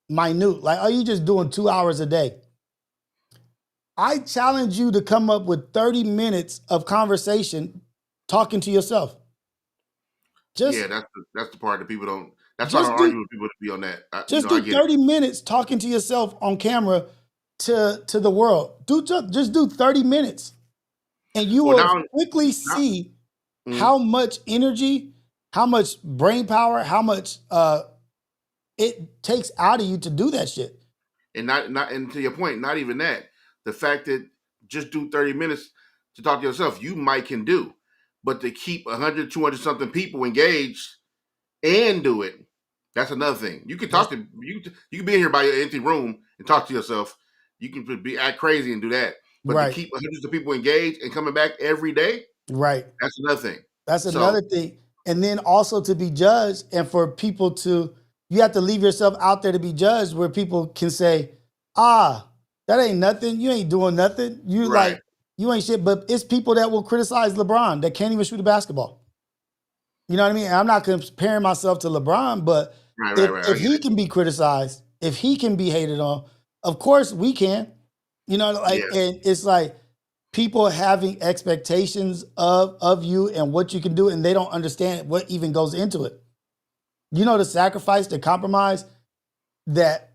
minute, like, oh, you just doing 2 hours a day. I challenge you to come up with 30 minutes of conversation talking to yourself. Yeah, Just that's the part that people don't. That's why I just don't do argue with people to be on that. just I do get it. 30 minutes talking to yourself on camera to the world. Just do 30 minutes. And you Well, will now, quickly now, see mhm. how much energy, how much brain power, how much it takes out of you to do that shit. And not and to your point, not even that. The fact that just do 30 minutes to talk to yourself, you might can do, but to keep 100, 200 something people engaged and do it, that's another thing. You can That's talk to you can be in here by your empty room and talk to yourself. You can be act crazy and do that, but to right. keep hundreds of people engaged and coming back every day, Right. that's another thing. That's So another thing. And then also to be judged and for people to, you have to leave yourself out there to be judged where people can say, ah, that ain't nothing. You ain't doing nothing. You right, like, you ain't shit. But it's people that will criticize LeBron that can't even shoot a basketball. You know what I mean? And I'm not comparing myself to LeBron, but right. I if get he it. can be criticized, if he can be hated on, of course we can. You know, Yeah, like, and it's like people having expectations of you and what you can do, and they don't understand what even goes into it. You know, the sacrifice, the compromise that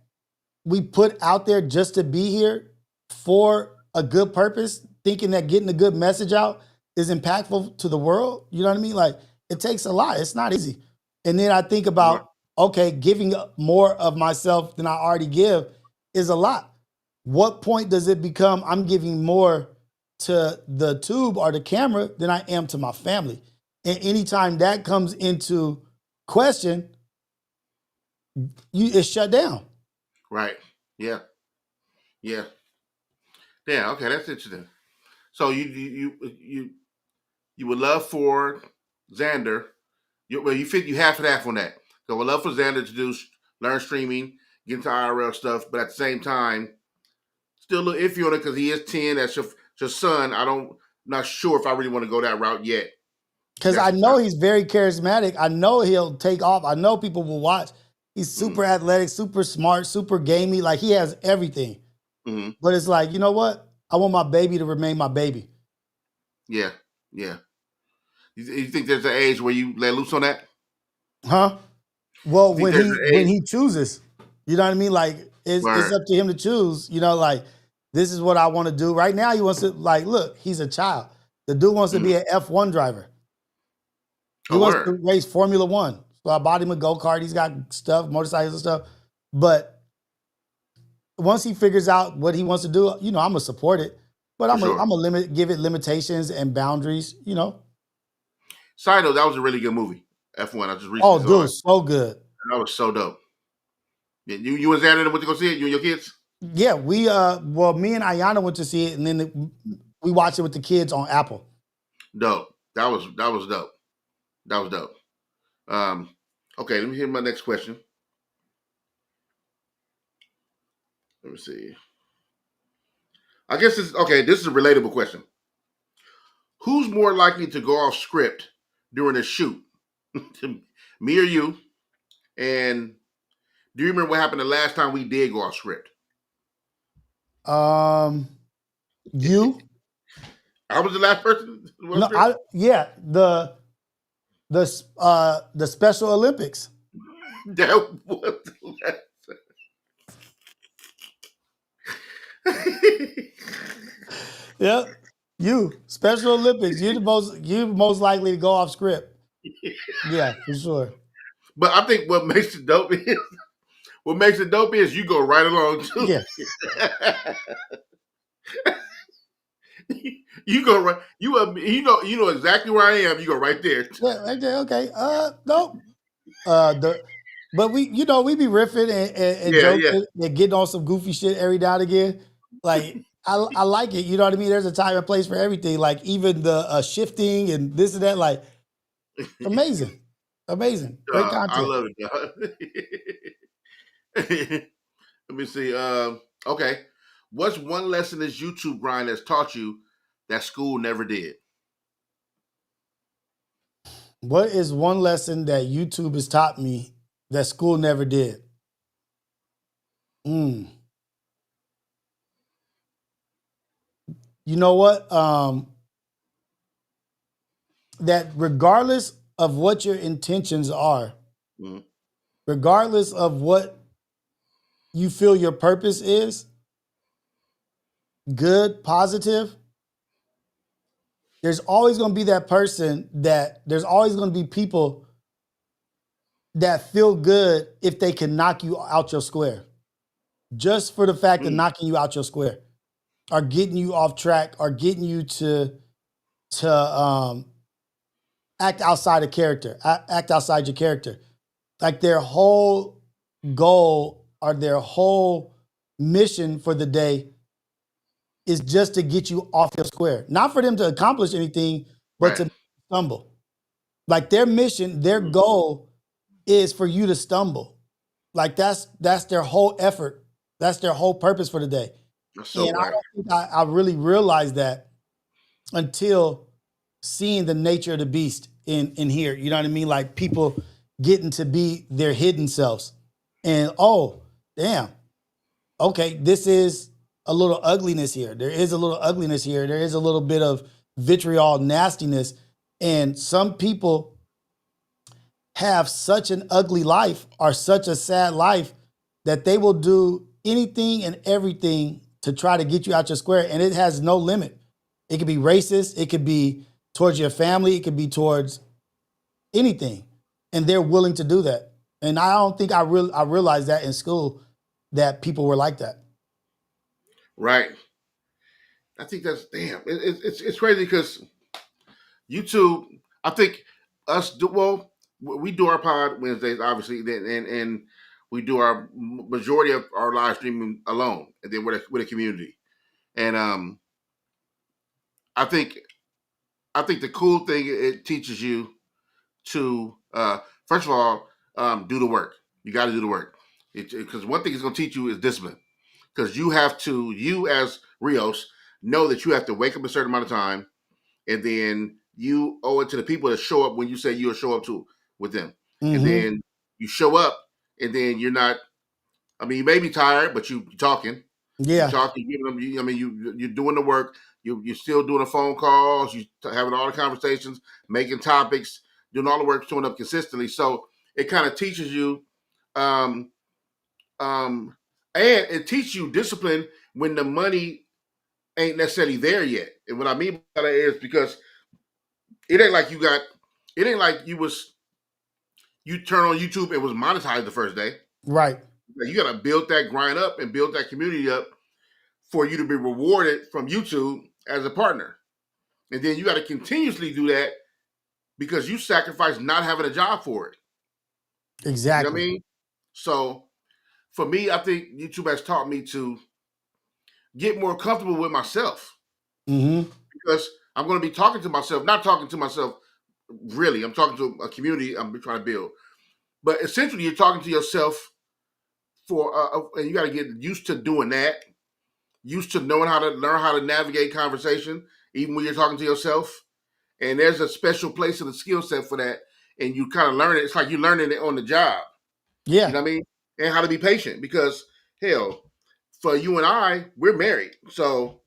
we put out there just to be here for a good purpose, thinking that getting a good message out is impactful to the world. You know what I mean? Like, it takes a lot. It's not easy. And then I think right, about, okay, giving more of myself than I already give is a lot. What point does it become I'm giving more to the tube or the camera than I am to my family? And anytime that comes into question, it's shut down. right. Yeah, yeah. Yeah, okay, that's interesting. So you would love for Xander. You fit you half and half on that. So would love for Xander to learn streaming, get into IRL stuff, but at the same time, still a little iffy on it because he is 10. That's your son. Not sure if I really want to go that route yet. Because I know he's very charismatic. I know he'll take off. I know people will watch. He's super athletic, super smart, super gamey. Like he has everything. Mm-hmm. But it's like, you know what? I want my baby to remain my baby. Yeah, yeah. You think there's an age where you let loose on that? Huh? Well, You think there's an when age? he chooses, you know what I mean? Like it's Where up to him to choose, you know, like this is what I want to do. Right now he wants to like, look, he's a child. The dude wants to be an F1 driver. He a wants to word? race Formula One. So I bought him a go-kart. He's got stuff, motorcycles and stuff. But once he figures out what he wants to do, you know, I'm gonna support it. But For sure. I'm gonna give it limitations and boundaries, you know. Side note, that was a really good movie. F1. I just recently Oh, saw dude, it. so good. That was so dope. Yeah, you and Xander went to go see it. You and your kids. Yeah, we well, me and Ayana went to see it, and then we watched it with the kids on Apple. Dope. That was dope. That was dope. Okay, let me hear my next question. Let me see. I guess this okay. This is a relatable question. Who's more likely to go off script during a shoot, me or you? And do you remember what happened the last time we did go off script? You? I was the last person. No, yeah, the Special Olympics. That was the last. Yep. You Special Olympics. You're most likely to go off script. Yeah, for sure. But I think what makes it dope is you go right along too. Yeah. You go right. You know exactly where I am. You go right there. Yeah. Okay. Nope. But we be riffing and joking and getting on some goofy shit every now and again. Like I like it. You know what I mean? There's a time and place for everything. Like even the shifting and this and that. Like amazing. Great content. I love it. Let me see. Okay. What's one lesson this YouTube grind has taught you that school never did? What is one lesson that YouTube has taught me that school never did? You know what? That regardless of what your intentions are, regardless of what you feel your purpose is, good, positive, there's always going to be that person there's always going to be people that feel good if they can knock you out your square. Just for the fact of knocking you out your square, or getting you off track, or getting you to act outside of character, act outside your character. Like their whole goal or their whole mission for the day is just to get you off your square. Not for them to accomplish anything, but to stumble. Like their mission, their goal is for you to stumble. Like that's their whole effort. That's their whole purpose for the day. So and I don't think I really realized that until seeing the nature of the beast in here. You know what I mean? Like people getting to be their hidden selves. And oh, damn. Okay, this is a little ugliness here. There is a little ugliness here. There is a little bit of vitriol nastiness. And some people have such an ugly life or such a sad life that they will do anything and everything to try to get you out your square. And it has no limit. It could be racist. It could be towards your family. It could be towards anything. And they're willing to do that. And I don't think I realized that in school that people were like that. Right. I think that's damn. It's crazy because YouTube. I think we do our pod Wednesdays, obviously, and we do our majority of our live streaming alone, and then with a community. And I think the cool thing it teaches you to first of all do the work. You got to do the work because one thing it's going to teach you is discipline. Because you as Rios, know that you have to wake up a certain amount of time, and then you owe it to the people that show up when you say you'll show up to with them. Mm-hmm. And then you show up, and then you're not. I mean, you may be tired, but you're talking. Yeah, you're talking. You're doing the work. You're still doing the phone calls. You're having all the conversations, making topics, doing all the work, showing up consistently. So it kind of teaches you, and it teaches you discipline when the money ain't necessarily there yet. And what I mean by that is because it ain't like you turn on YouTube and was monetized the first day. Right. You got to build that grind up and build that community up for you to be rewarded from YouTube as a partner. And then you got to continuously do that because you sacrifice not having a job for it. Exactly. You know what I mean? So for me, I think YouTube has taught me to get more comfortable with myself because I'm going to be talking to myself, not talking to myself really. I'm talking to a community I'm trying to build, but essentially, you're talking to yourself and you got to get used to doing that, used to knowing how to learn how to navigate conversation, even when you're talking to yourself. And there's a special place in the skill set for that, and you kind of learn it. It's like you're learning it on the job. Yeah. You know what I mean? And how to be patient because hell, for you and I, we're married, so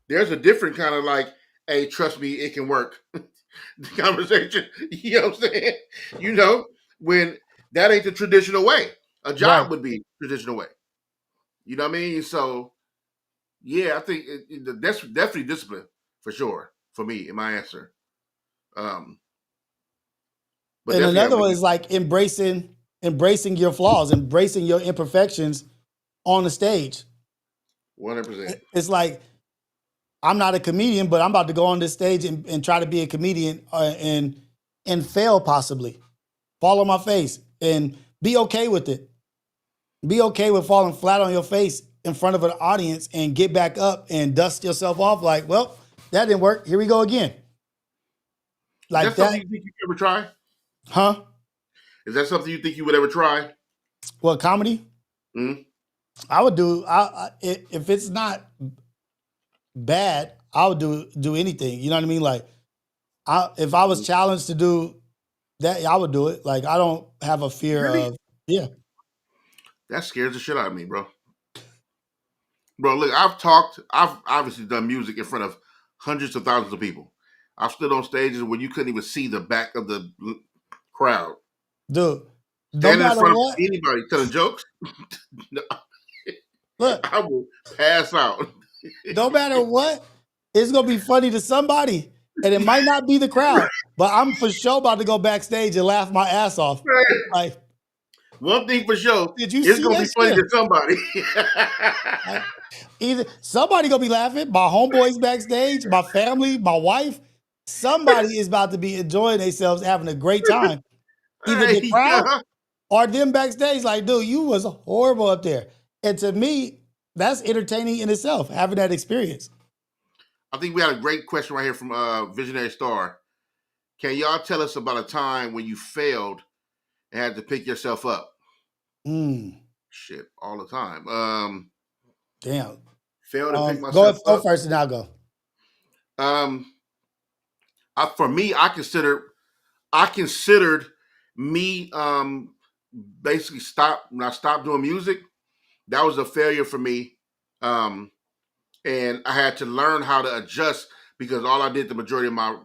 there's a different kind of like, hey, trust me, it can work. Conversation. You know what I'm saying? You know, when that ain't the traditional way. A Right. job would be traditional way. You know what I mean? So yeah, I think that's definitely discipline for sure for me in my answer. Um, but And definitely, another one is like embracing your flaws, embracing your imperfections on the stage. 100%. It's like I'm not a comedian, but I'm about to go on this stage and try to be a comedian and fail possibly, fall on my face, and be okay with it. Be okay with falling flat on your face in front of an audience and get back up and dust yourself off. Like, well, that didn't work. Here we go again. Is that Like something that, you think you could ever try? huh? Is that something you think you would ever try? Well, comedy, Mm-hmm. I would do. If it's not bad, I would do anything. You know what I mean? Like, if I was challenged to do that, I would do it. Like, I don't have a fear Really? of, yeah. That scares the shit out of me, bro. Bro, look, I've obviously done music in front of hundreds of thousands of people. I've stood on stages where you couldn't even see the back of the crowd. Dude, no Standing in matter front of what, anybody telling jokes, look, I will pass out. no matter what, it's gonna be funny to somebody, and it might not be the crowd, but I'm for sure about to go backstage and laugh my ass off. Like, One thing for sure, did you it's see gonna that be funny shit? to somebody. Like, either somebody gonna be laughing, my homeboys backstage, my family, my wife. Somebody is about to be enjoying themselves, having a great time. Either the crowd Yeah. or them backstage. Like, dude, you was horrible up there. And to me, that's entertaining in itself, having that experience. I think we had a great question right here from Visionary Star. Can y'all tell us about a time when you failed and had to pick yourself up? Shit, all the time. Damn. Failed to pick Go myself up. first and I'll go. Um, for me, I considered me basically when I stopped doing music. That was a failure for me, and I had to learn how to adjust because all I did the majority of my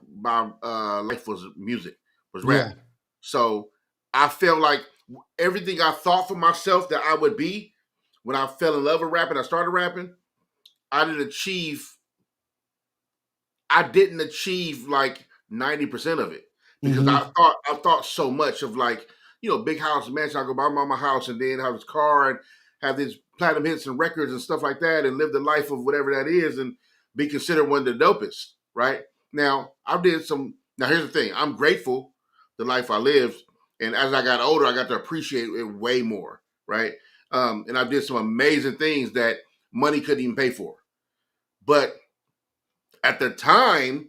life was music, was rap. Yeah. So I felt like everything I thought for myself that I would be when I fell in love with rapping, I started rapping. I didn't achieve I didn't achieve like 90% of it because I thought so much of like, big house mansion. I go buy my house and then have this car and have these platinum hits and records and stuff like that and live the life of whatever that is and be considered one of the dopest, right? Now here's the thing. I'm grateful the life I lived. And as I got older, I got to appreciate it way more, right? And I did some amazing things that money couldn't even pay for. But at the time,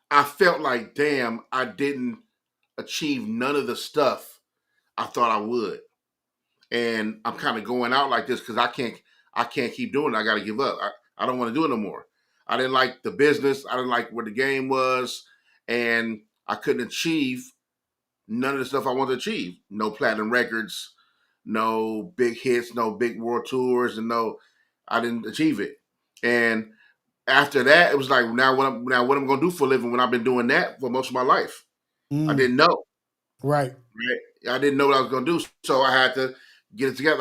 I felt like, damn, I didn't achieve none of the stuff I thought I would. And I'm kind of going out like this because I can't keep doing it. I got to give up. I don't want to do it no more. I didn't like the business. I didn't like where the game was. And I couldn't achieve none of the stuff I wanted to achieve. No platinum records, no big hits, no big world tours, and I didn't achieve it. And after that, it was like now what I'm gonna do for a living when I've been doing that for most of my life. I didn't know. Right. Right? I didn't know what I was gonna do, so I had to get it together.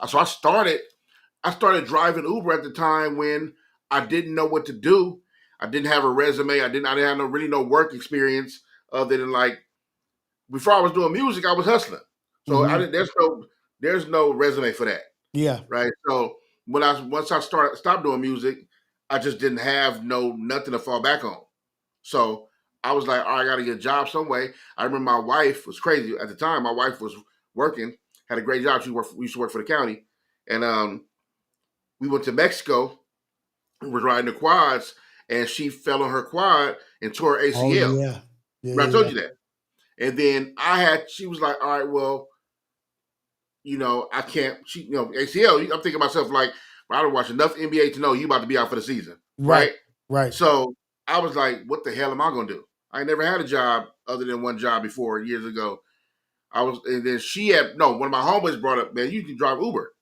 So I started driving Uber at the time when I didn't know what to do. I didn't have a resume. I didn't have no work experience other than like before I was doing music, I was hustling. So I didn't. There's no resume for that, Yeah. right? So once I stopped doing music, I just didn't have nothing to fall back on. So I was like, all right, I got to get a job some way. I remember my wife was crazy at the time. My wife was working, had a great job. We used to work for the county. and we went to Mexico. We was riding the quads, and she fell on her quad and tore her Oh ACL. yeah. I told Yeah. you that. And then she was like, all right, well, I can't. ACL. I'm thinking to myself like, well, I don't watch enough NBA to know you about to be out for the season, Right. right? Right. So I was like, what the hell am I gonna do? I never had a job other than one job before years ago. And then one of my homeboys brought up, man, you can drive Uber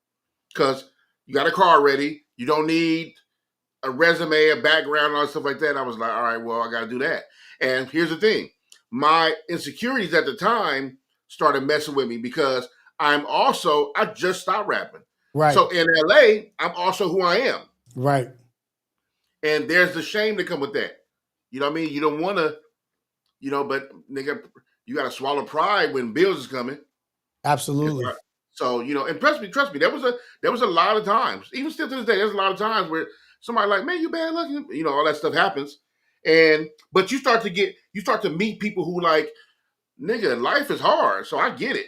because you got a car ready. You don't need a resume, a background, and all stuff like that. And I was like, all right, well, I got to do that. And here's the thing: my insecurities at the time started messing with me because I just stopped rapping. Right. So in LA, I'm also who I am. Right. And there's the shame to come with that. You know what I mean? You don't want to, but nigga, you got to swallow pride when bills is coming. Absolutely. So and trust me, there was a lot of times, even still to this day, there's a lot of times where somebody like, man, you bad looking, all that stuff happens, but you start to meet people who like, nigga, life is hard, so I get it.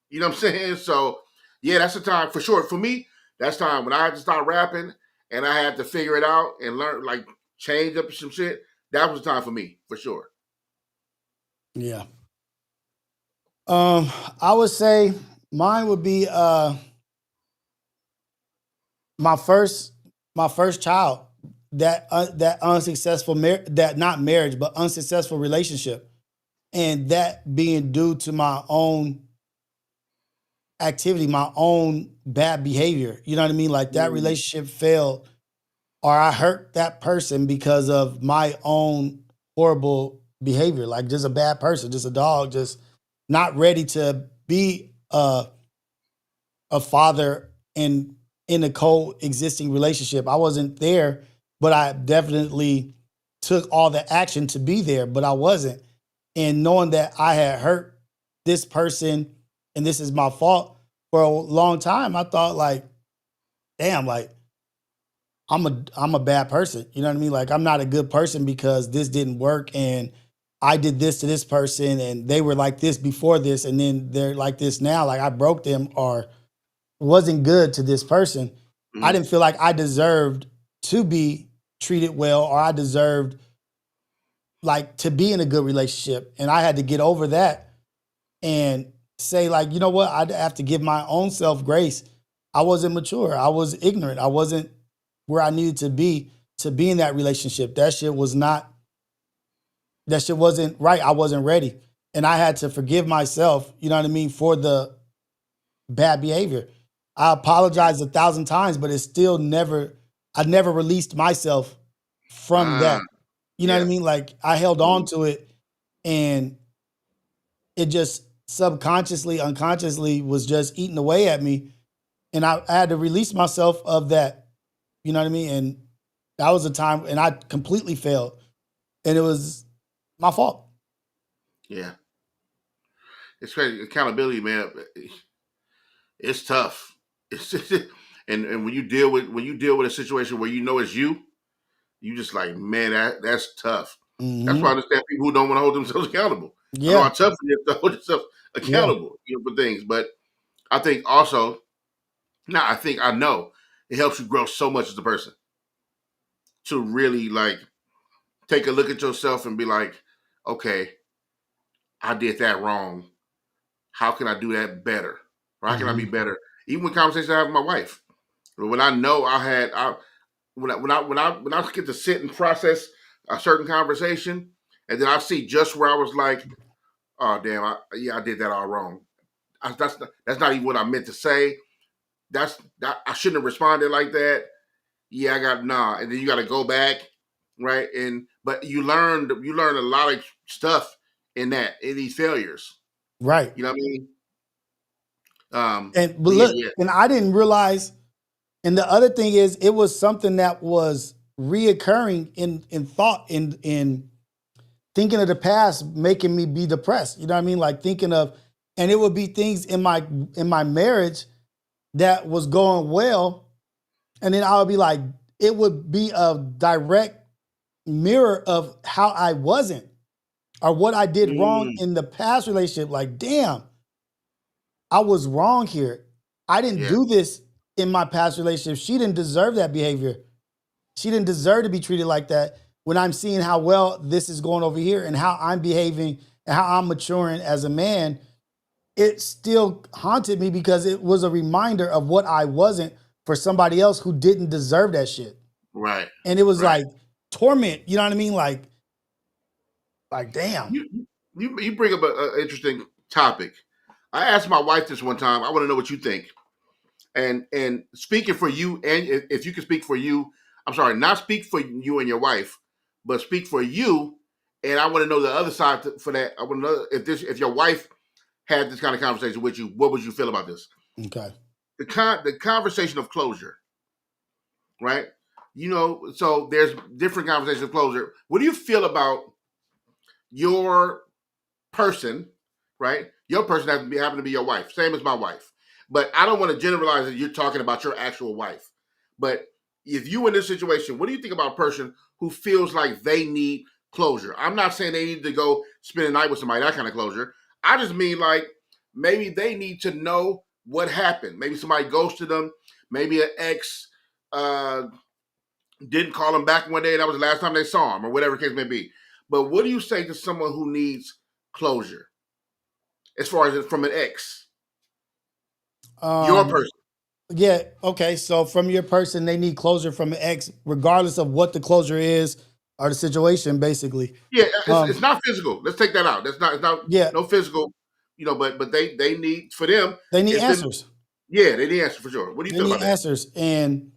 You know what I'm saying? So yeah, that's the time for sure. For me, that's time when I had to start rapping and I had to figure it out and learn, like, change up some shit. That was the time for me, for sure. Yeah. I would say mine would be my first child, that unsuccessful that not marriage but unsuccessful relationship, and that being due to my own activity, my own bad behavior. You know what I mean? Like that relationship failed, or I hurt that person because of my own horrible behavior, like just a bad person, just a dog, just not ready to be a father in a coexisting relationship. I wasn't there, but I definitely took all the action to be there, but I wasn't. And knowing that I had hurt this person and this is my fault for a long time, I thought like, damn, like I'm a bad person. You know what I mean? Like I'm not a good person because this didn't work and I did this to this person and they were like this before this and then they're like this now. Like I broke them or wasn't good to this person. I Mm-hmm. didn't feel like I deserved to be treated well or I deserved like to be in a good relationship. And I had to get over that and say like, you know what? I have to give my own self grace. I wasn't mature. I was ignorant. I wasn't where I needed to be in that relationship. That shit wasn't right. I wasn't ready. And I had to forgive myself, you know what I mean, for the bad behavior. I apologized 1,000 times, but I never released myself from Ah, that. You know what I yeah. mean? Like I held on Mhm. to it and it just subconsciously, unconsciously was just eating away at me. And I had to release myself of that. You know what I mean? And that was a time and I completely failed. And it was my fault. Yeah. It's crazy. Accountability, man. It's tough. It's and when you deal with a situation where you know it's you just like, man, that's tough. That's why I Hmm. understand people who don't want to hold themselves accountable. I know Yeah. how tough it is to hold yourself Yeah. accountable, for things. But I think also, now I know it helps you grow so much as a person to really like take a look at yourself and be like, okay, I did that wrong. How can I do that better? Or how can I be Hmm. better? Even with conversations I have with my wife, when I know when I get to sit and process a certain conversation, and then I see just where I was like, oh damn, I did that all wrong. That's not even what I meant to say. I shouldn't have responded like that. Yeah, I got nah, and then you got to go back, right? But you learn a lot of stuff in these failures. Right. You know what I mean? And but But yeah, look, yeah. and I didn't realize. And the other thing is, it was something that was reoccurring in thought, in thinking of the past, making me be depressed. You know what I mean? Like thinking of, and it would be things in my marriage that was going well, and then I would be like, it would be a direct mirror of how I wasn't or what I did wrong Mm, in the past relationship. Like, damn, I was wrong here. I didn't yeah, do this. in my past relationship, she didn't deserve that behavior. She didn't deserve to be treated like that when I'm seeing how well this is going over here and how I'm behaving and how I'm maturing as a man. It still haunted me because it was a reminder of what I wasn't for somebody else who didn't deserve that shit. Right. And it was Right. like torment, you know what I mean? Like damn. You bring up an interesting topic. I asked my wife this one time. I want to know what you think. And speaking for you, and if you can speak for you, I'm sorry, not speak for you and your wife, but speak for you. And I want to know the other side for that. I want to know if your wife had this kind of conversation with you, what would you feel about this? Okay. The conversation of closure, right? You know, so there's different conversations of closure. What do you feel about your person, right? Your person happen to be your wife, same as my wife. But I don't want to generalize that you're talking about your actual wife. But if you in this situation, what do you think about a person who feels like they need closure? I'm not saying they need to go spend a night with somebody, that kind of closure. I just mean like maybe they need to know what happened. Maybe somebody ghosted them. Maybe an ex didn't call them back one day. That was the last time they saw him, or whatever the case may be. But what do you say to someone who needs closure, as far as from an ex? Your person. Yeah. Okay. So from your person, they need closure from an ex, regardless of what the closure is or the situation, basically. Yeah, it's not physical. Let's take that out. It's not Yeah. no physical. You know, but they need, for them. They need It's been, answers. yeah, they need answers for sure. What do you They feel need about that? answers. And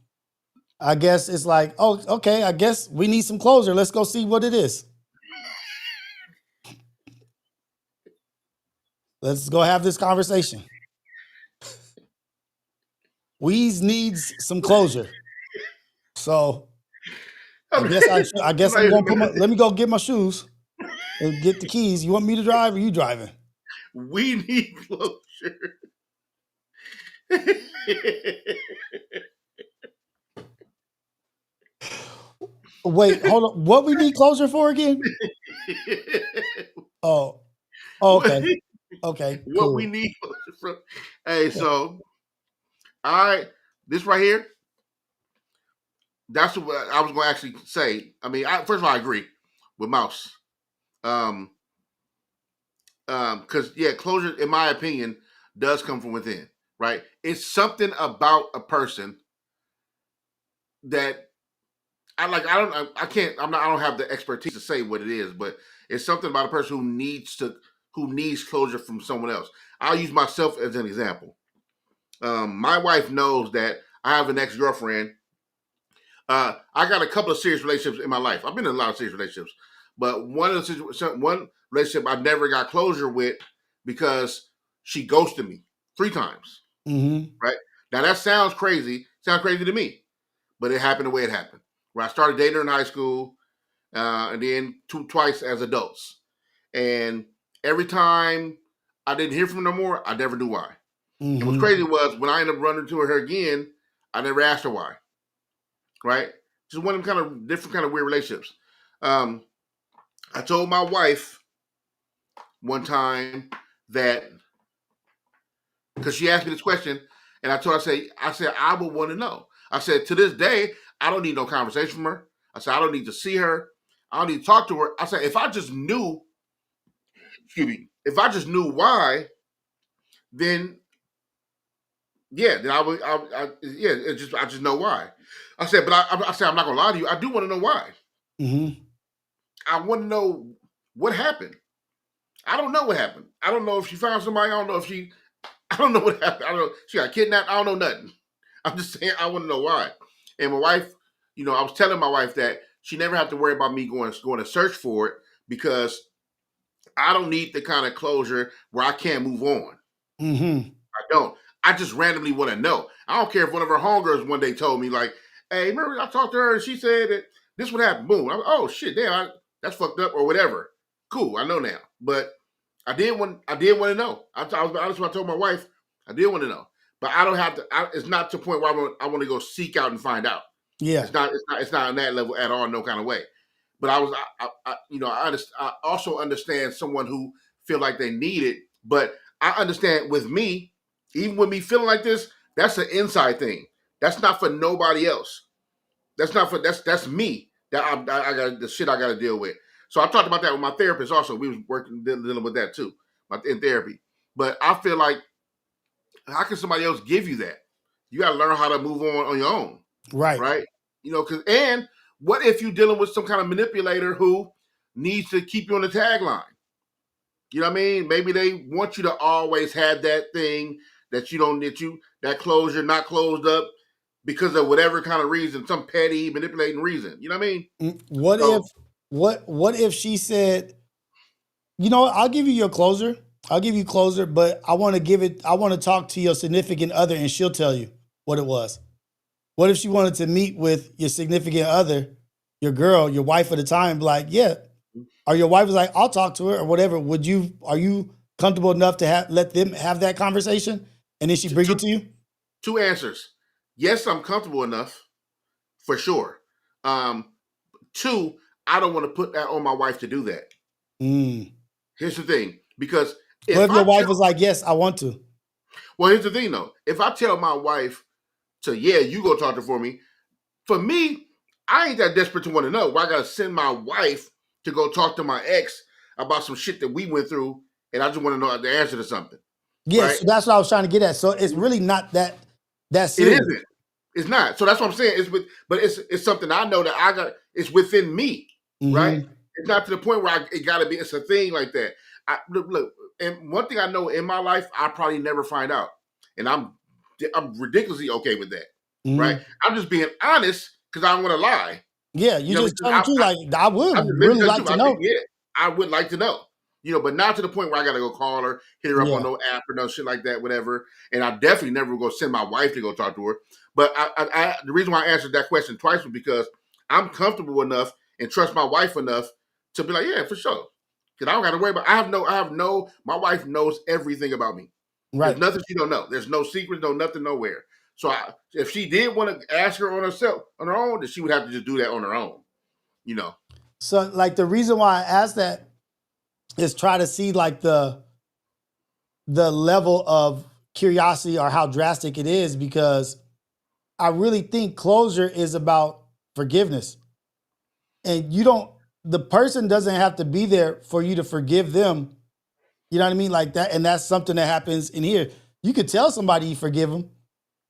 I guess it's like, oh, okay, I guess we need some closure. Let's go see what it is. Let's go have this conversation. Weez needs some closure. So I guess I'm gonna let me go get my shoes and get the keys. You want me to drive or you driving? We need closure. Wait, hold on. What we need closure for again? Oh, okay. Okay, What we cool. need from, hey, so this right here, that's what I was going to actually say. I mean, first of all, I agree with Mouse. Because yeah, closure, in my opinion, does come from within, right? It's something about a person that I like. I can't. I don't have the expertise to say what it is, but it's something about a person who needs closure from someone else. I'll use myself as an example. My wife knows that I have an ex girlfriend. I got a couple of serious relationships in my life. I've been in a lot of serious relationships, but one relationship I never got closure with because she ghosted me 3 times. Mm-hmm. Right now, that sounds crazy. Sounds crazy to me, but it happened the way it happened. Where I started dating her in high school, and then twice as adults, and every time I didn't hear from her no more, I never knew why. Mm-hmm. And what's crazy was when I ended up running into her again, I never asked her why. Right? Just one of them kind of different kind of weird relationships. I told my wife one time that, because she asked me this question, and I told her, I said, I would want to know. I said, to this day, I don't need no conversation from her. I said, I don't need to see her. I don't need to talk to her. I said, if I just knew, if I just knew why, then yeah, then I just know why. I said, but I said, I'm not gonna lie to you. I do want to know why. Mm-hmm. I want to know what happened. I don't know what happened. I don't know if she found somebody. I don't know what happened. I don't know. She got kidnapped. I don't know nothing. I'm just saying I want to know why. And my wife, I was telling my wife that she never have to worry about me going to search for it, because I don't need the kind of closure where I can't move on. Mm-hmm. I don't. I just randomly want to know. I don't care if one of her homegirls one day told me like, "Hey, remember I talked to her and she said that this would happen." Boom. I'm, oh shit, damn, that's fucked up or whatever. Cool, I know now. But I did want to know. I was honest when I told my wife. I did want to know, but I don't have to. it's not to the point where I want to go seek out and find out. Yeah. It's not on that level at all. No kind of way. But I also understand someone who feel like they need it. But I understand with me, even with me feeling like this, That's an inside thing. That's not for nobody else. That's me. That I got the shit I got to deal with. So I talked about that with my therapist. Also, we was working dealing with that too, in therapy. But I feel like, how can somebody else give you that? You got to learn how to move on your own, right? You know, and what if you're dealing with some kind of manipulator who needs to keep you on the tagline? You know what I mean? Maybe they want you to always have that thing that you don't get that closure not closed up because of whatever kind of reason, some petty manipulating reason. You know what I mean? What if she said, you know, I'll give you your closure. I'll give you closure, but I want to talk to your significant other and she'll tell you what it was. What if she wanted to meet with your significant other, your girl, your wife at the time, like, yeah. Or your wife was like, I'll talk to her or whatever. Are you comfortable enough to let them have that conversation? And then she bring it to you? Two answers. Yes, I'm comfortable enough, for sure. Two, I don't want to put that on my wife to do that. Here's the thing, because if your wife was like, yes, I want to. Well, here's the thing though. If I tell my wife to, yeah, you go talk to her for me, I ain't that desperate to want to know. Why I gotta send my wife to go talk to my ex about some shit that we went through, and I just want to know the answer to something. Yeah, right? So that's what I was trying to get at. So it's really not that serious. It isn't. It's not. So that's what I'm saying. But it's something I know that I got. It's within me, right? It's not to the point where it got to be. It's a thing like that. Look, and one thing I know in my life, I probably never find out, and I'm ridiculously okay with that, right? I'm just being honest because I don't want to lie. Yeah, you just tell the truth. Like, I would really like to know. Yeah, I would like to know. You know, but not to the point where I got to go call her, hit her up on no app or no shit like that, whatever. And I definitely never go send my wife to go talk to her. But the reason why I answered that question twice was because I'm comfortable enough and trust my wife enough to be like, yeah, for sure. Because I don't got to worry about. My wife knows everything about me. Right. There's nothing she don't know. There's no secrets, no nothing, nowhere. So if she did want to ask her on her own, then she would have to just do that on her own. You know. So like the reason why I asked that is try to see like the level of curiosity or how drastic it is, because I really think closure is about forgiveness. And the person doesn't have to be there for you to forgive them. You know what I mean? Like that. And that's something that happens in here. You could tell somebody you forgive them,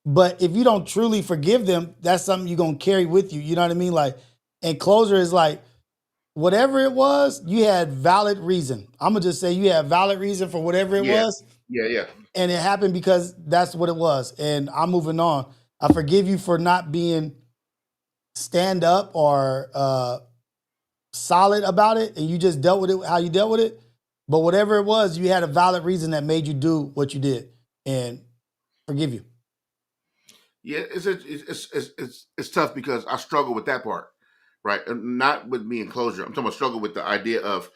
but if you don't truly forgive them, that's something you're going to carry with you. You know what I mean? Like, and closure is like, whatever it was, you had valid reason. I'm going to just say you had valid reason for whatever it was. Yeah. And it happened because that's what it was. And I'm moving on. I forgive you for not being stand up or solid about it. And you just dealt with it how you dealt with it. But whatever it was, you had a valid reason that made you do what you did, and forgive you. Yeah, it's tough because I struggle with that part. Right, not with me and closure. I'm talking about struggle with the idea of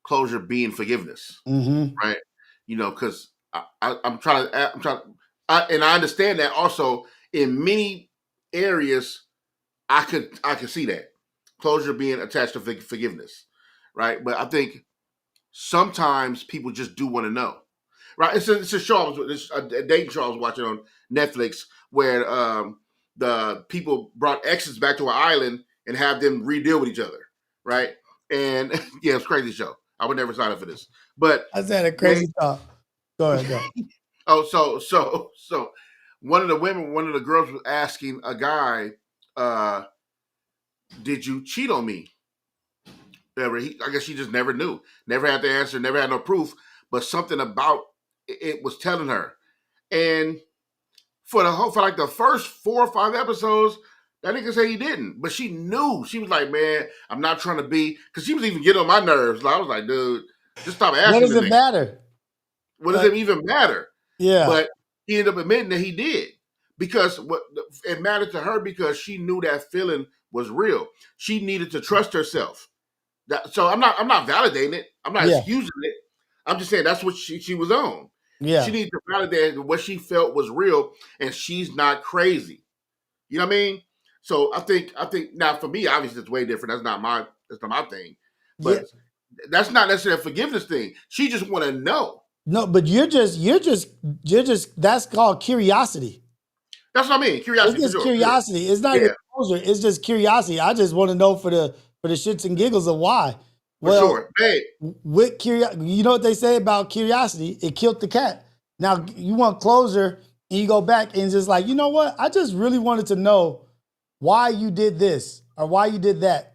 closure being forgiveness. Right, you know, because I'm trying, and I understand that also in many areas, I could see that closure being attached to forgiveness, right? But I think sometimes people just do want to know, right? It's a show, a dating show I was watching on Netflix where the people brought exes back to an island and have them re-deal with each other, right? And yeah, it's a crazy show. I would never sign up for this. But I said a crazy thought. Go ahead. So one of the girls was asking a guy, did you cheat on me? I guess she just never knew. Never had the answer, never had no proof, but something about it was telling her. And for like the first 4 or 5 episodes, that nigga said he didn't, but she knew. She was like, "Man, I'm not trying to be," because she was even getting on my nerves. I was like, "Dude, just stop asking." What does it matter? What does it even matter? Yeah. But he ended up admitting that he did, because it mattered to her because she knew that feeling was real. She needed to trust herself. So I'm not validating it. I'm not excusing it. I'm just saying that's what she was on. Yeah. She needs to validate that what she felt was real, and she's not crazy. You know what I mean? So I think now for me, obviously it's way different. That's not my thing. But that's not necessarily a forgiveness thing. She just want to know. No, but you're just that's called curiosity. That's what I mean. Curiosity It's for just sure. curiosity. It's not even Yeah, closure. It's just curiosity. I just want to know for the shits and giggles of why. for Well, sure. Hey, with curiosity, you know what they say about curiosity? It killed the cat. Now you want closure, and you go back and just like, you know what? I just really wanted to know why you did this or why you did that.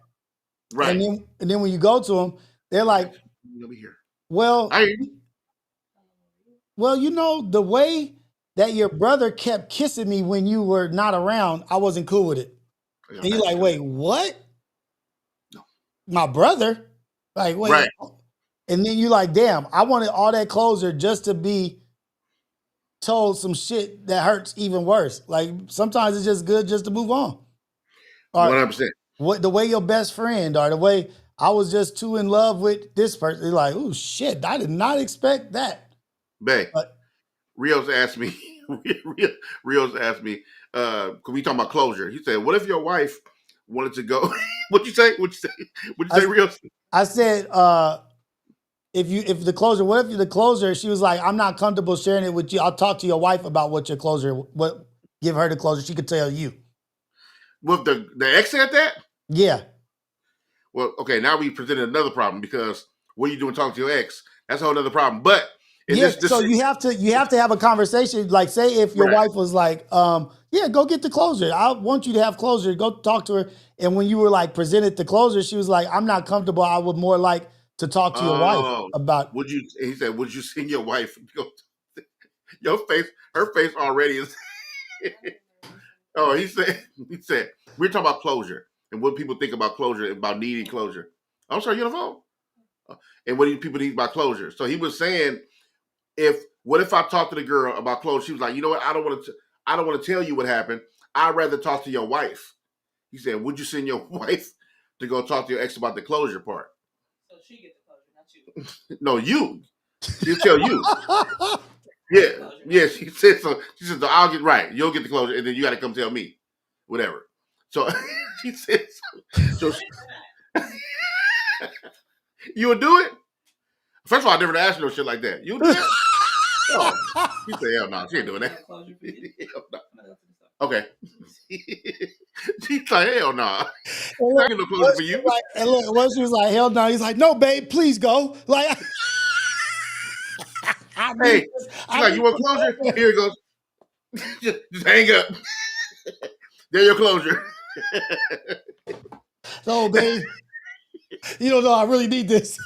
right. And then when you go to them, they're like, You'll be here. well, I hear you. you know, the way that your brother kept kissing me when you were not around, I wasn't cool with it. I got And you're facts like, too. wait, what? No. My brother? Like, wait. Right. And then you like, damn, I wanted all that closure just to be told some shit that hurts even worse. Like sometimes it's just good just to move on. Or 100%. what the way your best friend or the way I was just too in love with this person. You're like, oh shit, I did not expect that. Bae, But Rios asked me, Rios asked me, cause we talking about closure. He said, what if your wife wanted to go? What'd you say? What'd you say? What'd you say, Rios? I said, if the closure, what if the closure, she was like, I'm not comfortable sharing it with you. I'll talk to your wife about what your closure, give her the closure. She could tell you. With the ex said that? Yeah. Well, okay, now we presented another problem because what are you doing talking to your ex? That's a whole other problem. But in Yeah, this so you have to have a conversation. Like, say if your right. wife was like, yeah, go get the closure. I want you to have closure. Go talk to her. And when you were like presented the closure, she was like, I'm not comfortable. I would more like to talk to your wife Oh, about. would you? He said, would you send your wife? Your face, her face already is. Oh, he said we're talking about closure and what people think about closure, about needing closure. I'm sorry, you on the phone. And what do people need about closure? So he was saying, what if I talked to the girl about closure? She was like, you know what? I don't want to tell you what happened. I'd rather talk to your wife. He said, would you send your wife to go talk to your ex about the closure part? So she get the closure, not you. No, you. She'll tell you. Yeah, yeah. She said so. She said, so I'll get right. You'll get the closure, and then you got to come tell me, whatever. So she said, so you would do it. First of all, I never asked no shit like that. You would do that? Oh, she said, hell no, she ain't doing that. Hell no. Okay. She's like, hell no. Nah. I get no closure for you. Like, and look, once she was like, hell no, he's like, no, babe, please go. Like, I Hey, need this. she's like, you want closure? Here it goes. Just hang up. There your closure. No, babe. You don't know I really need this.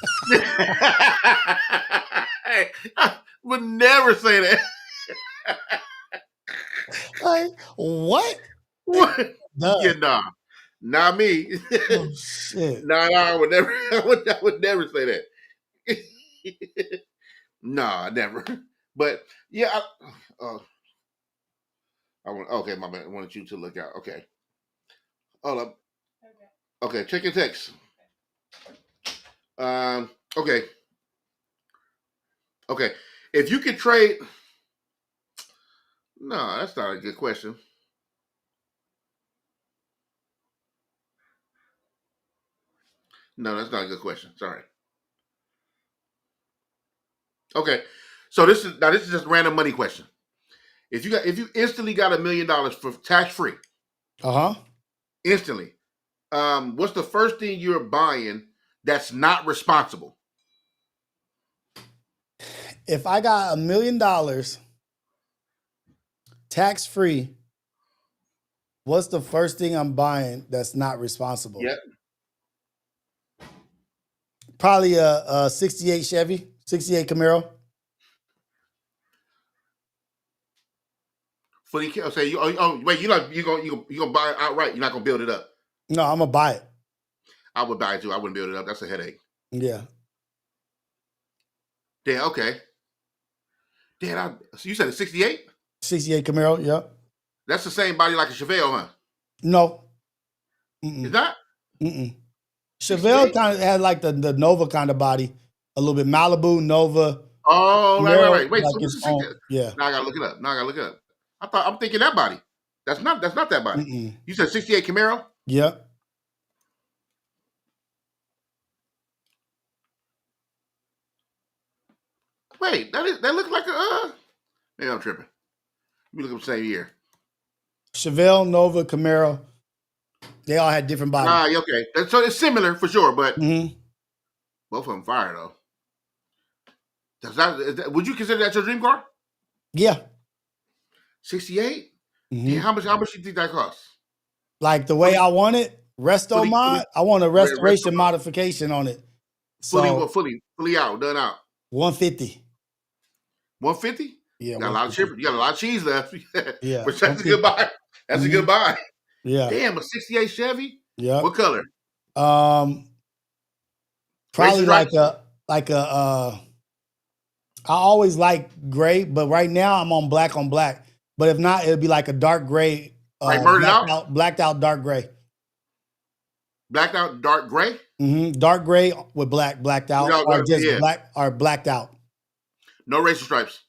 Hey, I would never say that. Like, what? What? Duh. Yeah, nah. Not me. Oh shit. Nah, I would never I would never say that. Nah, never. But yeah, I want okay, my bad. I wanted you to look out. Okay. Hold up. Okay, check your text. Okay. Okay. If you could trade no, that's not a good question. No, that's not a good question. Sorry. Okay. So this is just a random money question. If you instantly got $1,000,000 for tax free, Uh-huh. instantly, what's the first thing you're buying that's not responsible? If I got $1,000,000 tax free, what's the first thing I'm buying that's not responsible? Yep. Probably a 68 Chevy, 68 Camaro. Fully say wait, you gonna buy it outright. You're not gonna build it up. No, I'm gonna buy it. I would buy it too. I wouldn't build it up. That's a headache. Yeah. Yeah, okay. So you said a 68? 68 Camaro, yep. That's the same body like a Chevelle, huh? No. It's not? Chevelle kind of had like the Nova kind of body, a little bit Malibu, Nova. Oh, Camaro, right. Wait, like so what's its the own. 68? Yeah. Now I gotta look it up. I'm thinking that body. That's not that body. You said 68 Camaro? Yep. Wait, that looks like a maybe I'm tripping. Let me look up the same year. Chevelle, Nova, Camaro. They all had different bodies. Okay. So it's similar for sure, but both of them fire though. Would you consider that your dream car? Yeah. 68? Damn, how much do you think that costs? Like the way I want it, resto mod, I want a restoration modification on it. So fully out, done out. 150. 150? Yeah. You got a lot of cheese left. Yeah. Which that's a good buy. That's a good buy. Yeah. Damn, a 68 Chevy? Yeah. What color? Probably like a I always like gray, but right now I'm on black. But if not, it'll be like a dark gray. Like blacked out dark gray. Blacked out dark gray? Dark gray with blacked out, or just black or blacked out. No racing stripes.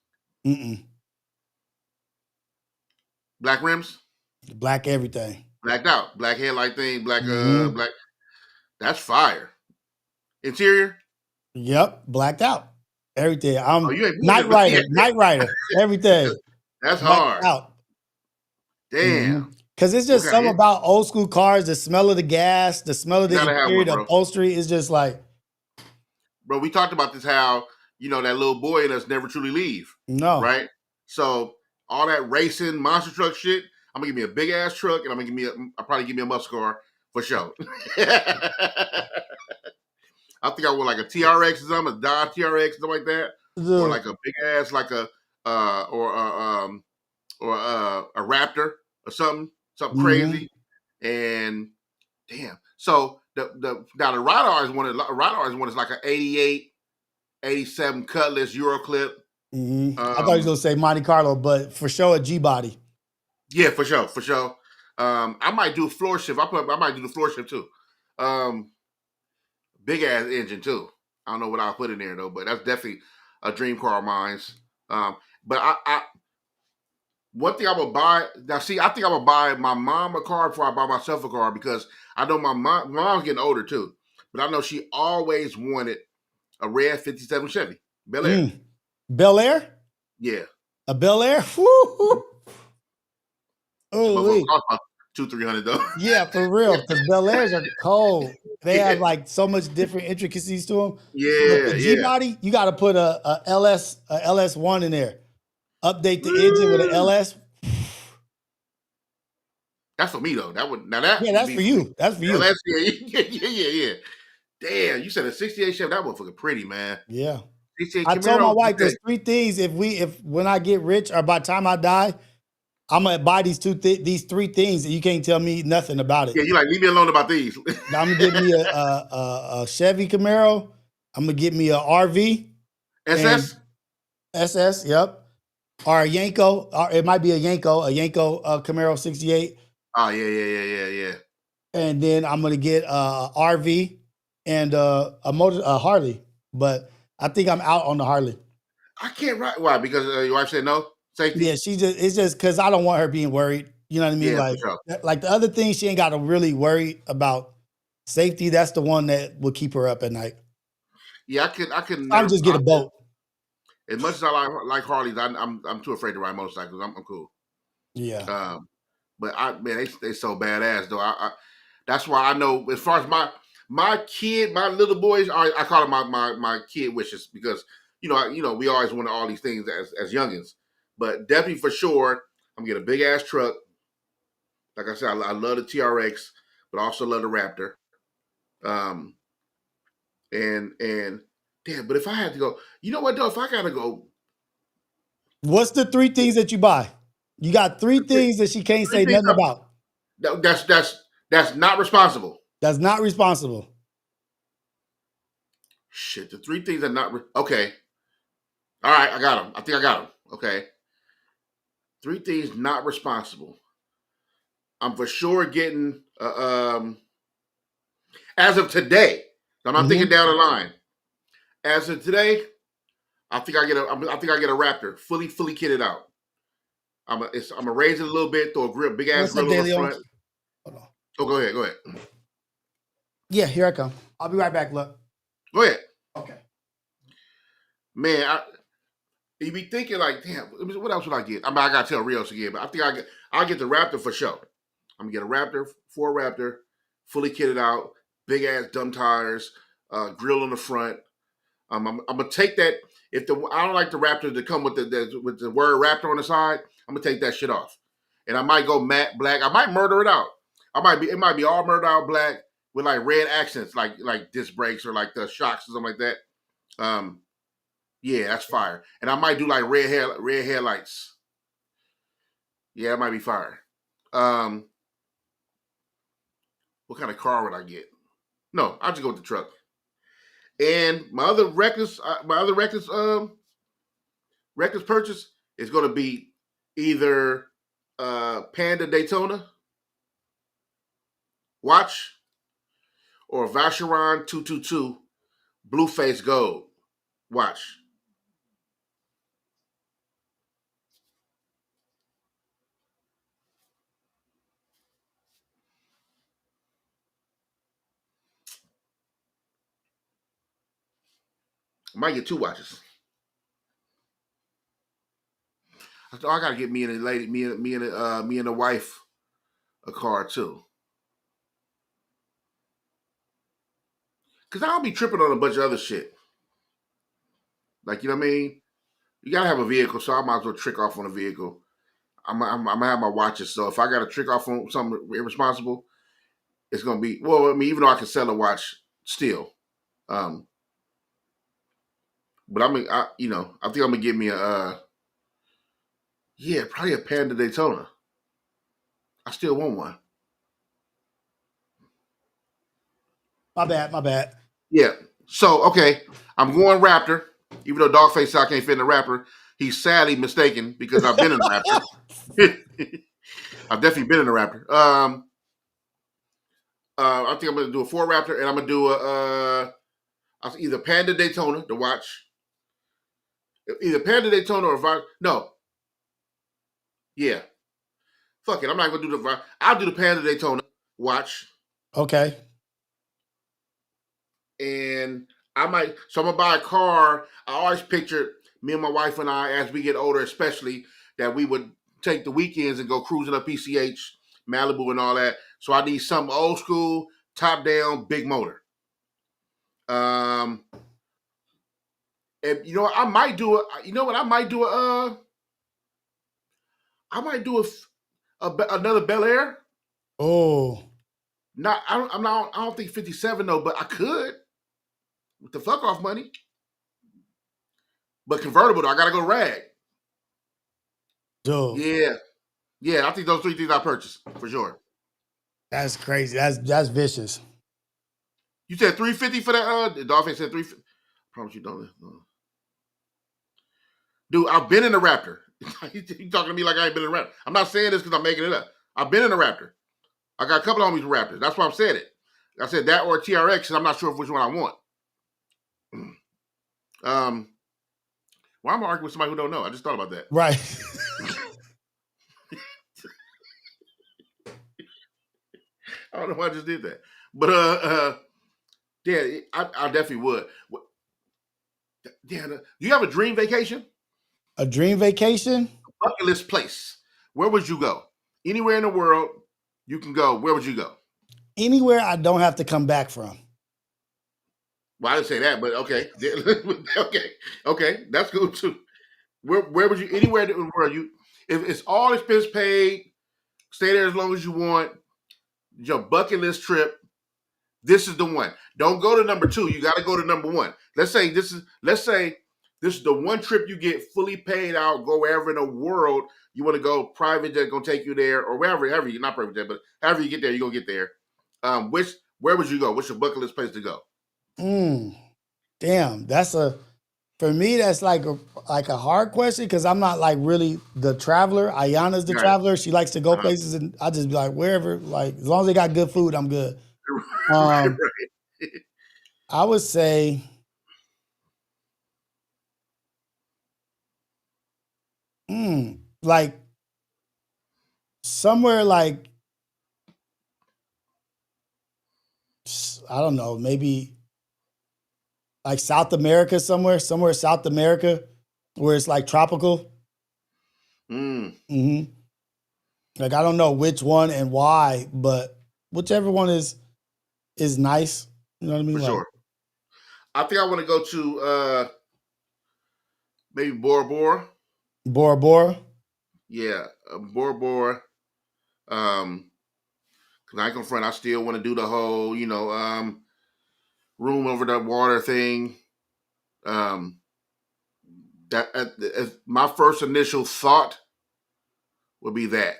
Black rims? Black everything. Blacked out. Black headlight thing, black. That's fire. Interior? Yep, blacked out. Everything. I'm Night Rider, everything. That's hard. Out. Damn. Because it's just something about old school cars, the smell of the gas, the smell of the interior, the upholstery is just like. Bro, we talked about this, how, that little boy in us never truly leave. No. Right? So all that racing, monster truck shit, I'm going to give me a big ass truck, and I'll probably give me a muscle car for sure. I think I want like a TRX or something, a Dodge TRX, something like that, or like a big ass, like a Raptor or something crazy. And damn, so the Radars one is like an 88, 87 Cutlass Euroclip. I thought you was gonna say Monte Carlo, but for sure a G body. Yeah, for sure. I might do a floor shift. I might do the floor shift too. Big ass engine too. I don't know what I'll put in there though, but that's definitely a dream car of mine. But I one thing I would buy now. See, I think I would buy my mom a car before I buy myself a car, because I know my mom's getting older too, but I know she always wanted a red '57 Chevy Bel Air. Bel Air? Yeah. A Bel Air? Woo! Oh, $200-300 though. Yeah, for real. Because Bel Airs are cold. They have like so much different intricacies to them. Yeah, but the G body, you got to put a LS1 in there. Update the engine with an LS. That's for me though. That's for you. That's for you. LS, yeah. Damn, you said a '68 Chevy. That motherfucker pretty, man. Yeah. I told my wife there's 3 things. If when I get rich or by the time I die, I'm gonna buy these 3 things, and you can't tell me nothing about it. Yeah, you like, leave me alone about these. I'm gonna get me a Chevy Camaro. I'm gonna get me a RV. SS, yep. Or a Yanko. Or it might be a Yanko Camaro '68. Oh yeah. And then I'm gonna get a RV and a Harley. But I think I'm out on the Harley. I can't ride. Why? Because your wife said no? Safety? Yeah, it's just because I don't want her being worried. You know what I mean? Yeah, like the other thing, she ain't got to really worry about safety. That's the one that will keep her up at night. Yeah, I could. I'll just get a boat. As much as I like Harleys, I'm too afraid to ride motorcycles. I'm cool. Yeah. But they so badass though. That's why I know, as far as my little boys, I call them my kid wishes, because we always wanted all these things as youngins. But definitely for sure, I'm gonna get a big ass truck. Like I said, I love the TRX, but I also love the Raptor. And damn, but if I had to go, you know what though? If I gotta go, what's the 3 things that you buy? You got 3 things that she can't say nothing about. That's not responsible. That's not responsible. Shit, the 3 things are not okay. All right, I got them. I think I got them. Okay. 3 things not responsible. I'm for sure getting as of today. I'm not thinking down the line. As of today, I think I get a Raptor, fully kitted out. I'm gonna raise it a little bit, throw a big ass grill on the front. Hold on. Oh, go ahead. Yeah, here I come. I'll be right back. Look. Go ahead. Okay. Man, You be thinking like, damn, what else would I get? I mean, I gotta tell Rios again, but I think I'll get the Raptor for sure. I'm gonna get a Raptor, Ford Raptor, fully kitted out, big ass dumb tires, grill on the front. I'm gonna take that. If I don't like the Raptor to come with the word Raptor on the side, I'm gonna take that shit off, and I might go matte black. I might murder it out. It might be all murder out black with like red accents, like disc brakes or like the shocks or something like that. Yeah, that's fire. And I might do like red headlights. Yeah, that might be fire. What kind of car would I get? No, I'll just go with the truck. And my other reckless purchase is going to be either Panda Daytona watch or Vacheron 222 Blueface Gold watch. I might get two watches. I gotta get me and the lady, me and the wife a car too. Cause I'll be tripping on a bunch of other shit. Like, you know what I mean? You gotta have a vehicle, so I might as well trick off on a vehicle. I'm gonna have my watches. So if I gotta trick off on something irresponsible, it's gonna be, well, I mean, even though I can sell a watch still. But I think I'm gonna get me probably a Panda Daytona. I still want one. My bad. Yeah. So, okay, I'm going Raptor. Even though Dogface said I can't fit in the Raptor, he's sadly mistaken because I've been in the Raptor. I've definitely been in the Raptor. I think I'm going to do a Ford Raptor, and I'm going to do either Panda Daytona, the watch. Either Panda Daytona or no. Yeah. Fuck it. I'm not going to do the. I'll do the Panda Daytona watch. Okay. And I'm going to buy a car. I always pictured me and my wife and I, as we get older, especially, that we would take the weekends and go cruising up PCH, Malibu, and all that. So I need something old school, top down, big motor. And you know what? I might do it. You know what? I might do another Bel Air. Oh. I don't think 57 though, but I could with the fuck off money. But convertible though, I gotta go rag. Dude. Yeah. I think those three things I purchased for sure. That's crazy. That's vicious. You said 350 for that. The Dolphin said 350. I promise you don't. Dude, I've been in the Raptor. You talking to me like I ain't been in the Raptor. I'm not saying this because I'm making it up. I've been in the Raptor. I got a couple of homies with Raptors. That's why I'm saying it. I said that or TRX, and I'm not sure which one I want. Why am I arguing with somebody who don't know? I just thought about that. Right. I don't know why I just did that. But yeah, I definitely would. Yeah, do you have a dream vacation? A dream vacation? A bucket list place. Where would you go? Anywhere in the world you can go. Where would you go? Anywhere I don't have to come back from. Well, I didn't say that, but okay. Okay, that's cool too. Where would you, anywhere in the world, if it's all expense paid, stay there as long as you want, your bucket list trip, this is the one. Don't go to number two. You got to go to number one. Let's say this is the one trip you get fully paid out, go wherever in the world you want to go, private jet going to take you there, or wherever you, not private jet, but however you get there, you're going to get there. Where would you go? What's your bucket list place to go? Damn, for me, that's like a hard question because I'm not like really the traveler. Ayana's the traveler. She likes to go places, and I just be like, wherever, like, as long as they got good food, I'm good. Right. I would say, like somewhere like, I don't know, maybe like South America, somewhere South America. where it's like tropical. Mm. Mm-hmm. Like I don't know which one and why, but whichever one is nice. You know what I mean? For Like sure. I think I want to go to maybe Bora Bora. Bora Bora. Yeah, Bora Bora. Cause I ain't gonna front. I still want to do the whole, room over the water thing. That my first initial thought would be that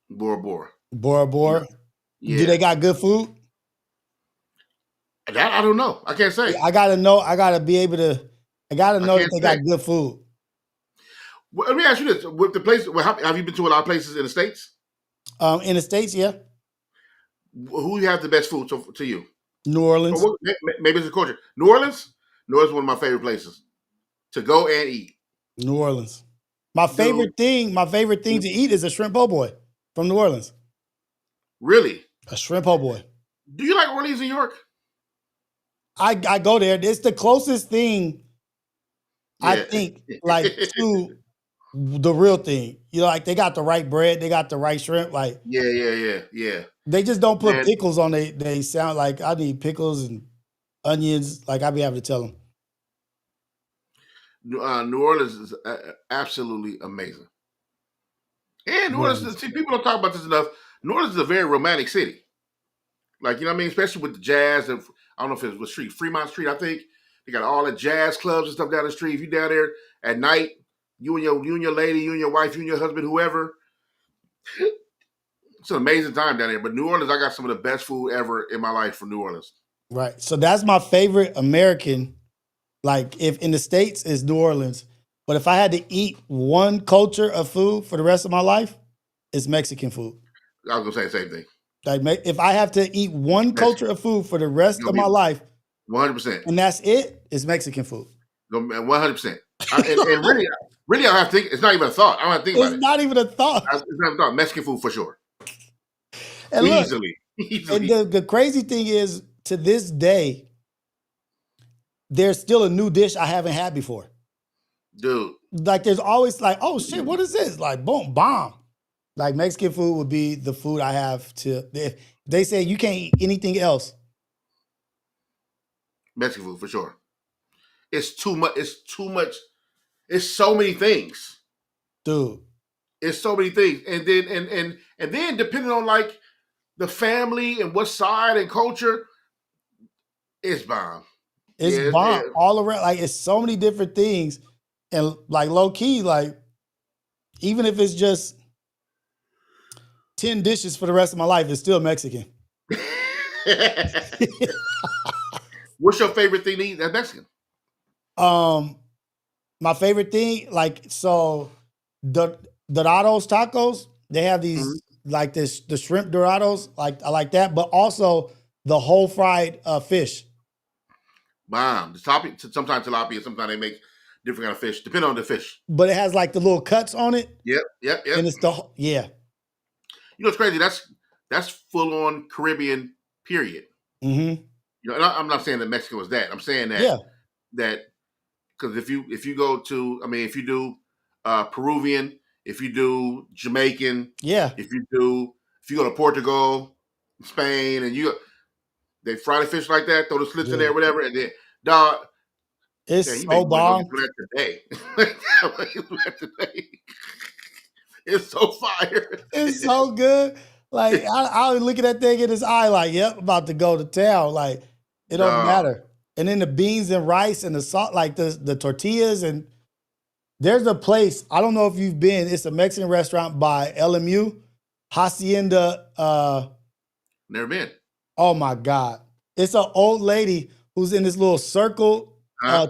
Bora Bora. Bora Bora. Do Yeah, they got good food? that I don't know. I can't say. I gotta know. I gotta be able to. I gotta I know that can't they got say. good food. Well, let me ask you this: with the place, have you been to a lot of places in the states? In the States, yeah. Who you have the best food to you? New Or Orleans. maybe it's a culture. New Orleans. New Orleans is one of my favorite places to go and eat. New Orleans. My Dude, favorite thing to eat is a shrimp po' boy from New Orleans. really? A shrimp po' boy. Do you like Orleans, New York? I go there. It's the closest thing I Yeah. think like to the real thing. You know, like they got the right bread, they got the right shrimp. Like Yeah. they just don't put Man, pickles on they sound like I need pickles and onions. Like I be having to tell them. New Orleans is absolutely amazing. And New New Orleans, Orleans. see, people don't talk about this enough. New Orleans is a very romantic city. Like, you know what I mean? Especially with the jazz. And I don't know if it was Fremont Street, I think. They got all the jazz clubs and stuff down the street. If you're down there at night, you and your lady, you and your wife, you and your husband, whoever, it's an amazing time down there. But New Orleans, I got some of the best food ever in my life from New Orleans. Right. So that's my favorite American. Like if in the States is New Orleans. But if I had to eat one culture of food for the rest of my life, it's Mexican food. I was gonna say the same thing. Like if I have to eat one culture Mexican. of food for the rest Gonna of be my life, 100%. and that's it, it's Mexican food. 100%. And really, I don't have to think. It's not even a thought. I don't have to think about It's it. not even a thought. It's not a thought. Mexican food for sure. And look, Easily. and the crazy thing is, to this day, there's still a new dish I haven't had before. Dude. Like there's always like, oh shit, what is this? Like boom, bomb. Like Mexican food would be the food I have to. If they say you can't eat anything else, Mexican food for sure. It's too much. It's too much. It's so many things. dude. It's so many things. And then and then depending on like the family and what side and culture, it's bomb. It's Yeah, bomb all around. Like it's so many different things, and like low key, like even if it's just 10 dishes for the rest of my life, it's still Mexican. What's your favorite thing to eat that's Mexican? My favorite thing, like so, the Dorados tacos. They have these like the shrimp Dorados. Like I like that, but also the whole fried fish. Bomb. The topic. Sometimes tilapia. Sometimes they make different kind of fish, depending on the fish. But it has like the little cuts on it. Yep. And it's yeah. You know what's crazy? That's full on Caribbean. Period. Mm-hmm. You know, and I'm not saying that Mexico is that. I'm saying that that because if you go to, I mean, if you do Peruvian, if you do Jamaican, if you go to Portugal, Spain, and they fry the fish like that, throw the slits in there, whatever, and then dog. It's so bomb. Today. It's so fire. It's so good. Like I was looking at that thing in his eye, like, yep, about to go to town. Like it don't matter. And then the beans and rice and the salt, like the tortillas, and there's a place. I don't know if you've been. It's a Mexican restaurant by LMU, Hacienda. Never been. Oh my God! It's an old lady who's in this little circle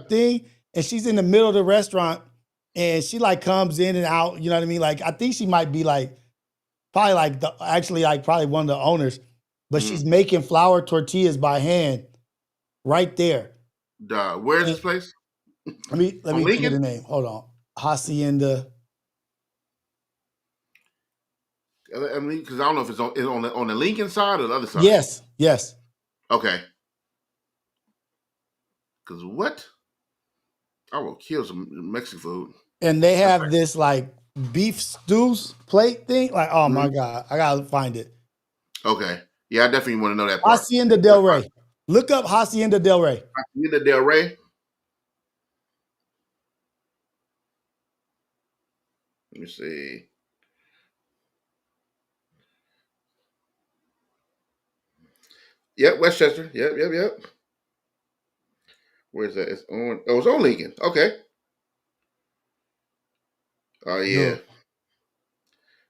thing, and she's in the middle of the restaurant, and she like comes in and out. You know what I mean? Like I think she might be like probably like probably one of the owners, but she's making flour tortillas by hand right there. Where's this place? Let me get the name. Hold on. Hacienda. I mean, because I don't know if it's on the Lincoln side or the other side. Yes. Okay. Because what? I will kill some Mexican food. And they have this like beef stews plate thing. Like, oh my God, I gotta find it. Okay. Yeah, I definitely want to know that part. Hacienda Del Rey. Look up Hacienda Del Rey. Hacienda Del Rey. Let me see. Yep, Westchester. Yep. Where's that? It's on. Oh, it's on Lincoln. Okay. Oh yeah. Dude.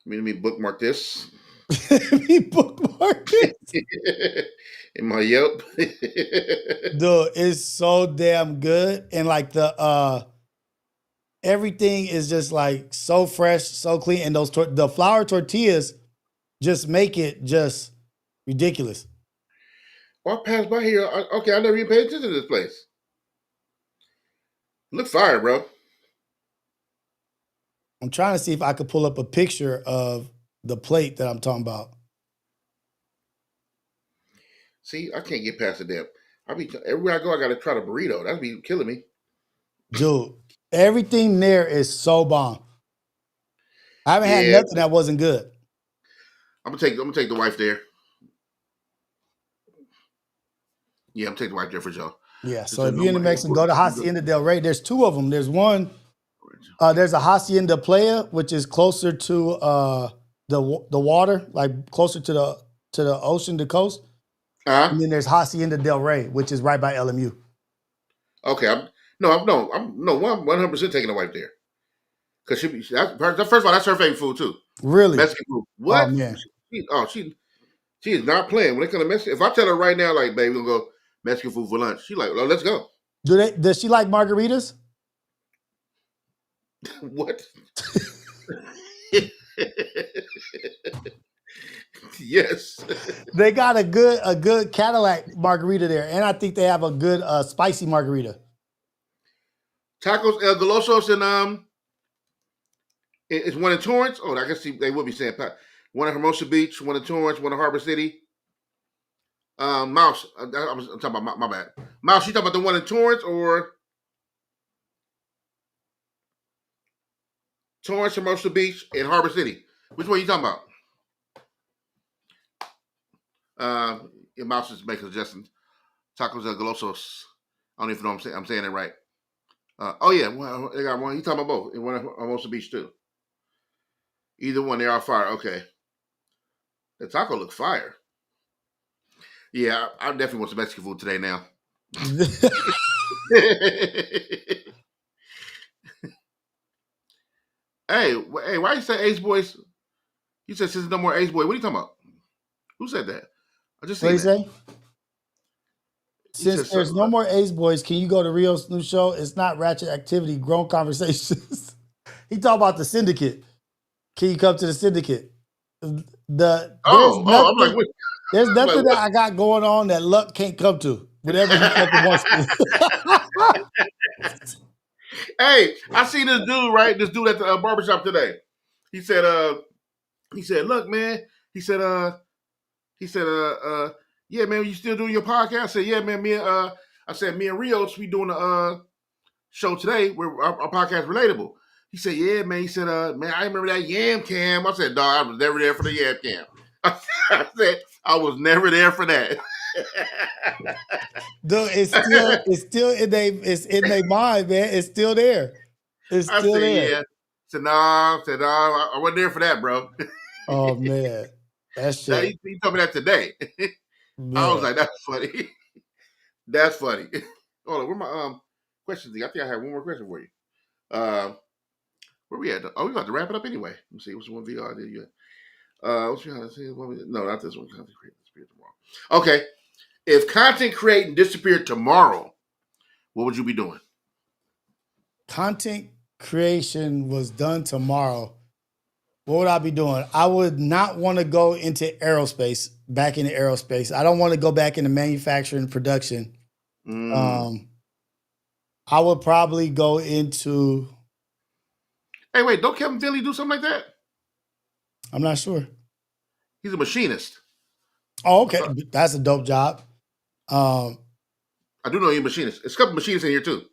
Let me bookmark this. Me bookmark it. In my Yelp. Dude, it's so damn good. And like everything is just like so fresh, so clean. And the flour tortillas just make it just ridiculous. Well, I passed by here. Okay, I never even paid attention to this place. Look fire, bro. I'm trying to see if I could pull up a picture of the plate that I'm talking about. See, I can't get past the damn. Everywhere I go, I gotta try the burrito. That'd be killing me. Dude, everything there is so bomb. I haven't had nothing that wasn't good. I'm gonna take the wife there. Yeah, I'm taking the wife there for sure. Yeah, so if you're in New Mexico, go to Hacienda Del Rey. There's two of them. There's one. There's a Hacienda Playa, which is closer to the water, like closer to the ocean, the coast. And then there's Hacienda Del Rey, which is right by LMU. Okay, I'm 100% taking the wife there. Cause first of all, that's her favorite food too. Really? Mexican food. What? Oh man. She is not playing when it comes to Mexican. If I tell her right now, like, baby, we're gonna go Mexican food for lunch, she's like, well, let's go. Does she like margaritas? What? Yes. They got a good Cadillac margarita there, and I think they have a good spicy margarita. Tacos El Golosos and it's one in Torrance. Oh, I guess they would be saying one in Hermosa Beach, one in Torrance, one in Harbor City. Mouse, I'm talking about my bad. Mouse, you talking about the one in Torrance or Torrance, Hermosa Beach, and Harbor City? Which one are you talking about? Your Mouse is making suggestions. Tacos El Golosos. I don't even know if I'm saying it right. Oh yeah, well, they got one. You talking about both? And one at Hermosa Beach too. Either one, they are fire. Okay. The taco looks fire. Yeah, I definitely want some Mexican food today now. Hey, why you say Ace Boys? You said since no more Ace Boy. What are you talking about? Who said that? I just seen that. What do you say? Since there's no more Ace Boys, can you go to Rio's new show? It's not Ratchet Activity, Grown Conversations. He talked about the Syndicate. Can you come to the Syndicate? I'm like, what? There's nothing that I got going on that Lucc can't come to. Whatever he fucking wants to. Hey, I see this dude, right? This dude at the barbershop today. He said, look, man. He said, yeah, man, you still doing your podcast? I said, yeah, man, me and Rios, we doing a show today where our podcast Relatable. He said, yeah, man. He said, man, I remember that yam cam. I said, dog, I was never there for the yam cam. I said, I was never there for that. Dude, it's still in their mind, man. It's still there. It's still there. Yeah. I said, no, I wasn't there for that, bro. Oh man. That shit. He told me that today. I was like, that's funny. That's funny. Hold on, where my questions? I think I have one more question for you. Where we at? Oh, we about to wrap it up anyway. Let me see. What's the one VR did you at? What's your no, not this one. Content creating disappeared tomorrow. Okay. If content creating disappeared tomorrow, what would you be doing? Content creation was done tomorrow. What would I be doing? I would not want to go into back into aerospace. I don't want to go back into manufacturing production. I would probably go into. Hey, wait, don't Kevin Finley do something like that? I'm not sure. He's a machinist. Oh, okay. That's a dope job. I do know you're a machinist. There's a couple machinists in here too.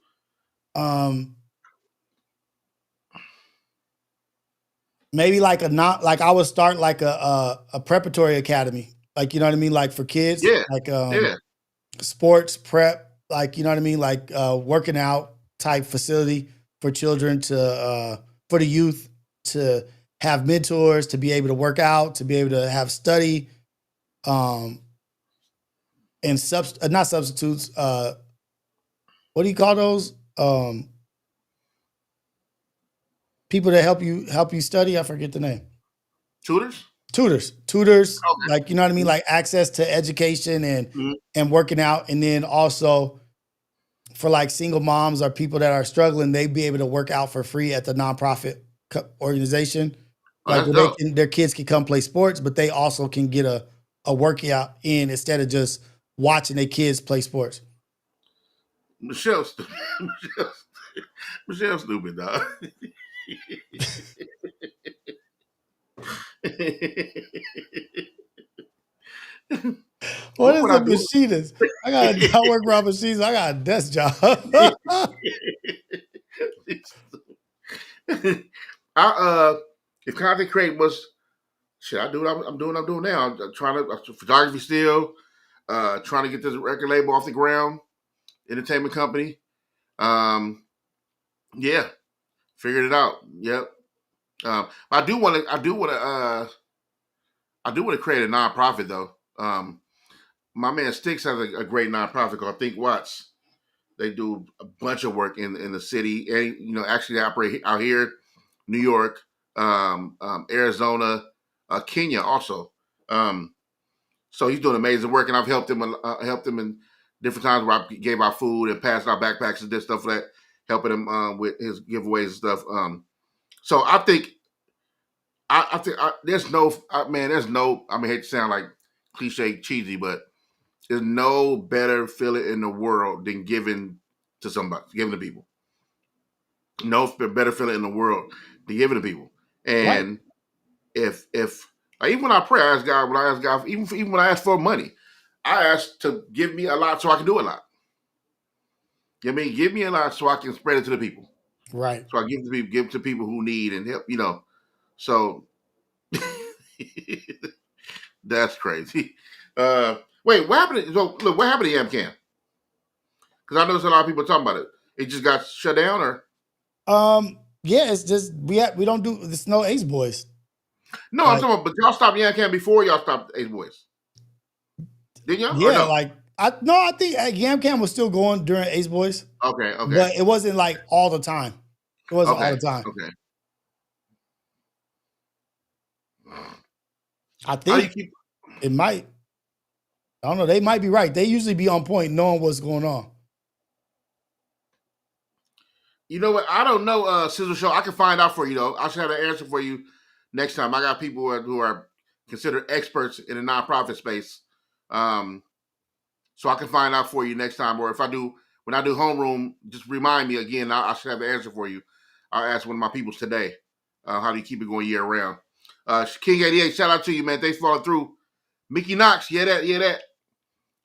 Maybe like I would start like a preparatory academy, like, you know what I mean, like for kids, Yeah, like yeah. sports prep, like, you know what I mean, like working out type facility for children to for the youth to have mentors, to be able to work out, to be able to have study, um, and not substitutes. What do you call those? People that help you study. I forget the name. Tutors. Tutors, Okay. like, you know what I mean, like access to education Mm-hmm. and working out, and then also for like single moms or people that are struggling, they be able to work out for free at the nonprofit organization, Oh, like that's where dope. their kids can come play sports, but they also can get a workout in instead of just watching their kids play sports. Michelle, Michelle, stupid dog. What What is would a I do? machinist? I work around machines. I got a desk job. I if content creating was shit, I do what I'm doing. I'm doing now. I'm trying to photography still. Trying to get this record label off the ground, entertainment company. Um, yeah, figured it out. Yep. I do want to. I do want to. I do want to create a nonprofit though. My man Sticks has a great nonprofit called Think Watts. They do a bunch of work in the city, and actually they operate out here, New York, Arizona, Kenya also. Um, so he's doing amazing work, and I've helped him in different times where I gave out food and passed out backpacks and did stuff like that, helping him with his giveaways and stuff. So I think there's no man, there's no. I mean, I hate to sound like cliche cheesy, but there's no better feeling in the world than giving to somebody, giving to people. No better feeling in the world than giving to people. Right. And if like, even when I pray, I ask God. When I ask God, even when I ask for money, I ask to give me a lot so I can do a lot. Give me a lot so I can spread it to the people. Right. So I give to people who need and help. So that's crazy. Wait, what happened? So look, what happened to YamCam? Because I know there's a lot of people talking about it. It just got shut down, or Yeah, it's just we don't do there's no Ace Boys. no? I'm Like, talking about, but y'all stopped YamCam before y'all stopped Ace Boys, didn't y'all? Or yeah, no? like I think YamCam was still going during Ace Boys, Okay, okay, but it wasn't like all the time. It wasn't all okay, the time. okay. I How do you think keep? it might. I don't know. They might be right. They usually be on point, knowing what's going on. You know what? I don't know, Sizzle Show. I can find out for you though. I should have an answer for you next time. I got people who are considered experts in the nonprofit space, um, so I can find out for you next time. Or if I do, when I do homeroom, just remind me again. I should have the answer for you. I'll ask one of my peoples today. How do you keep it going year round? King 88, shout out to you, man. Thanks for following through. Mickey Knox, yeah that, yeah that.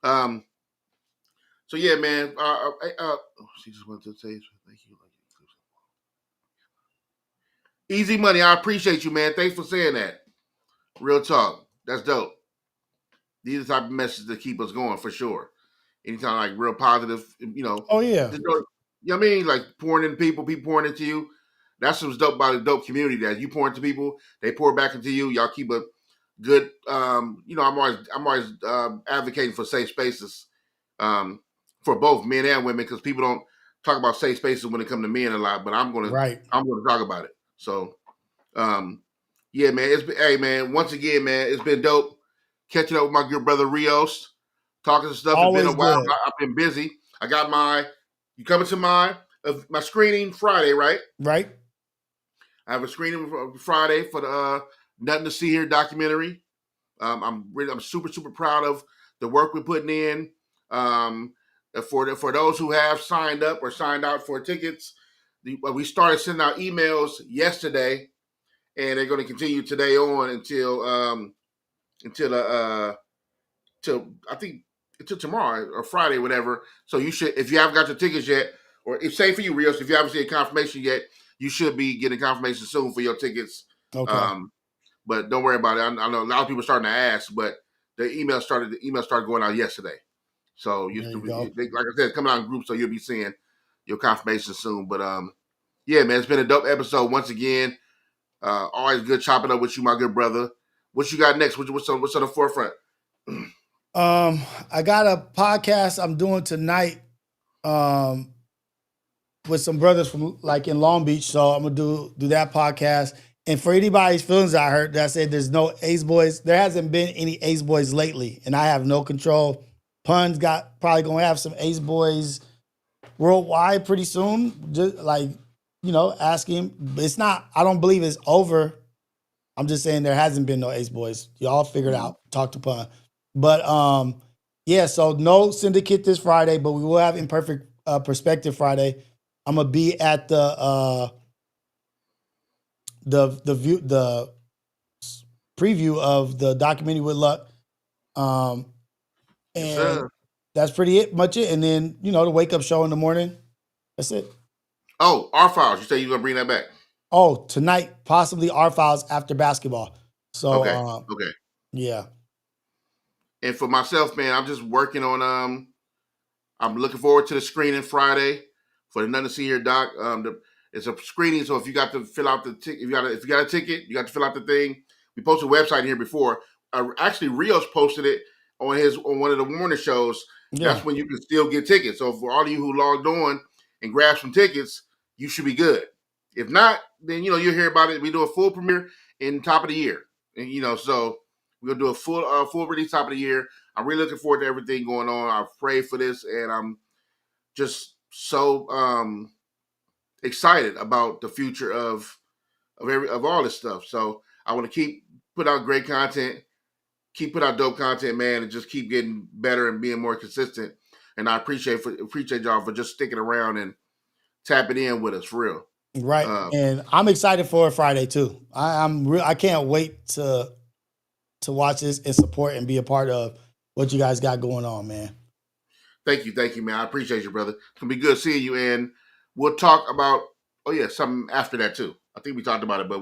Um, so yeah, man. She just wanted to say thank you. Easy money. I appreciate you, man. Thanks for saying that. Real talk. That's dope. These are the type of messages that keep us going for sure. Anytime like real positive, Oh yeah. you know what I mean? Like pouring into people pouring into you. That's what's dope about a dope community that you pour into people, they pour back into you. Y'all keep a good I'm always advocating for safe spaces for both men and women because people don't talk about safe spaces when it comes to men a lot, but Right. I'm gonna talk about it. So um, yeah, man. Hey, man. Once again, man, it's been dope catching up with my good brother Rios, talking some stuff. It's been a Always while. good. I've been busy. I got you coming to my screening Friday, right? Right. I have a screening Friday for the Nothing to See Here documentary. I'm super proud of the work we're putting in. Um, for those who have signed up or signed out for tickets, we started sending out emails yesterday and they're going to continue today on until till I think until tomorrow or Friday, whatever. So you should, if you haven't got your tickets yet, or if say for you, Rios, if you haven't seen a confirmation yet, you should be getting confirmation soon for your tickets. Okay. But don't worry about it. I know a lot of people are starting to ask, but the email started going out yesterday. So There you go. like I said, it's coming out in groups, so you'll be seeing your confirmation soon. But yeah, man, it's been a dope episode once again. Always good chopping up with you, my good brother. What you got next? What's on the forefront? I got a podcast I'm doing tonight with some brothers from like in Long Beach. So I'm gonna do that podcast. And for anybody's feelings, I heard that said there's no Ace Boys. There hasn't been any Ace Boys lately, and I have no control. Pun's got probably gonna have some Ace Boys worldwide pretty soon. Just like, ask him. It's not. I don't believe it's over. I'm just saying there hasn't been no Ace Boys. Y'all figure it out. Talk to Pun. But yeah. So no syndicate this Friday, but we will have Imperfect Perspective Friday. I'm gonna be at the preview of the documentary with Lucc. And that's much it. And then, the wake up show in the morning. That's it. Oh, R Files. You say you're gonna bring that back? Oh, tonight, possibly R Files after basketball. So okay. Yeah. And for myself, man, I'm just working on I'm looking forward to the screening Friday for the None to See Here doc. It's a screening, so if you got to fill out the ticket, if you got a ticket, you got to fill out the thing. We posted a website here before. Actually, Rios posted it on one of the morning shows. Yeah. That's when you can still get tickets. So for all of you who logged on and grabbed some tickets, you should be good. If not, then you'll hear about it. We do a full premiere in top of the year, and so we're gonna do a full release top of the year. I'm really looking forward to everything going on. I've prayed for this, and I'm just so excited about the future of all this stuff. So I want to keep put out great content, keep put out dope content, man, and just keep getting better and being more consistent. And I appreciate y'all for just sticking around and tapping in with us for real. Right. And I'm excited for Friday too. I can't wait to watch this and support and be a part of what you guys got going on, man. Thank you, man. I appreciate you, brother. It's gonna be good seeing you, and we'll talk about something after that too. I think we talked about it, but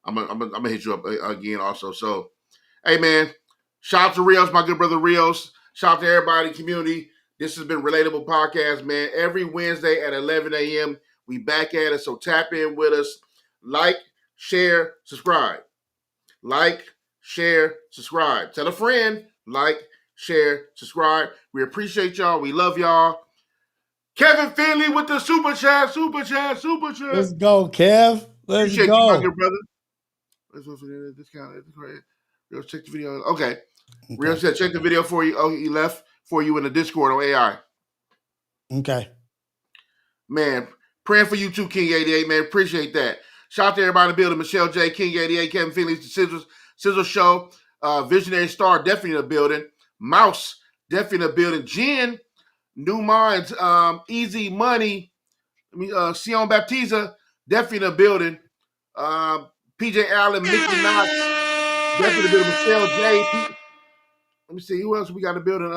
I'm gonna hit you up again also. So, hey, man, shout out to Rios, my good brother Rios. Shout out to everybody in the community. This has been Relatable Podcast, man. Every Wednesday at 11 a.m. we back at it. So tap in with us. Like, share, subscribe. Like, share, subscribe. Tell a friend. Like, share, subscribe. We appreciate y'all. We love y'all. Kevin Finley with the super chat. Let's go, Kev. Let's appreciate go. You, my good brother. Let's go for the discount. Rios, check the video. Okay. Rios said check the video for you. Oh, he left for you in the Discord on AI. Okay. Man, praying for you too, King 88, man. Appreciate that. Shout out to everybody in the building. Michelle J, King 88, Kevin Finley, the Sizzle Show. Visionary Star, definitely in the building. Mouse, definitely in the building. Jen, New Minds, Easy Money, Sion Baptiza, definitely in the building. PJ Allen, Mickey Knox, definitely in the building. Michelle J. Let me see, who else we got in the building?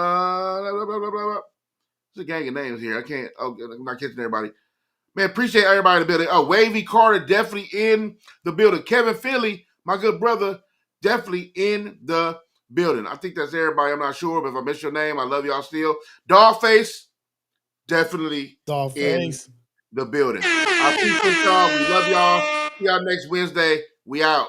There's a gang of names here. I'm not catching everybody. Man, appreciate everybody in the building. Wavy Carter, definitely in the building. Kevin Finley, my good brother, definitely in the building. I think that's everybody. I'm not sure, but if I miss your name, I love y'all still. Dogface, definitely in the building. I appreciate y'all. We love y'all. See y'all next Wednesday. We out.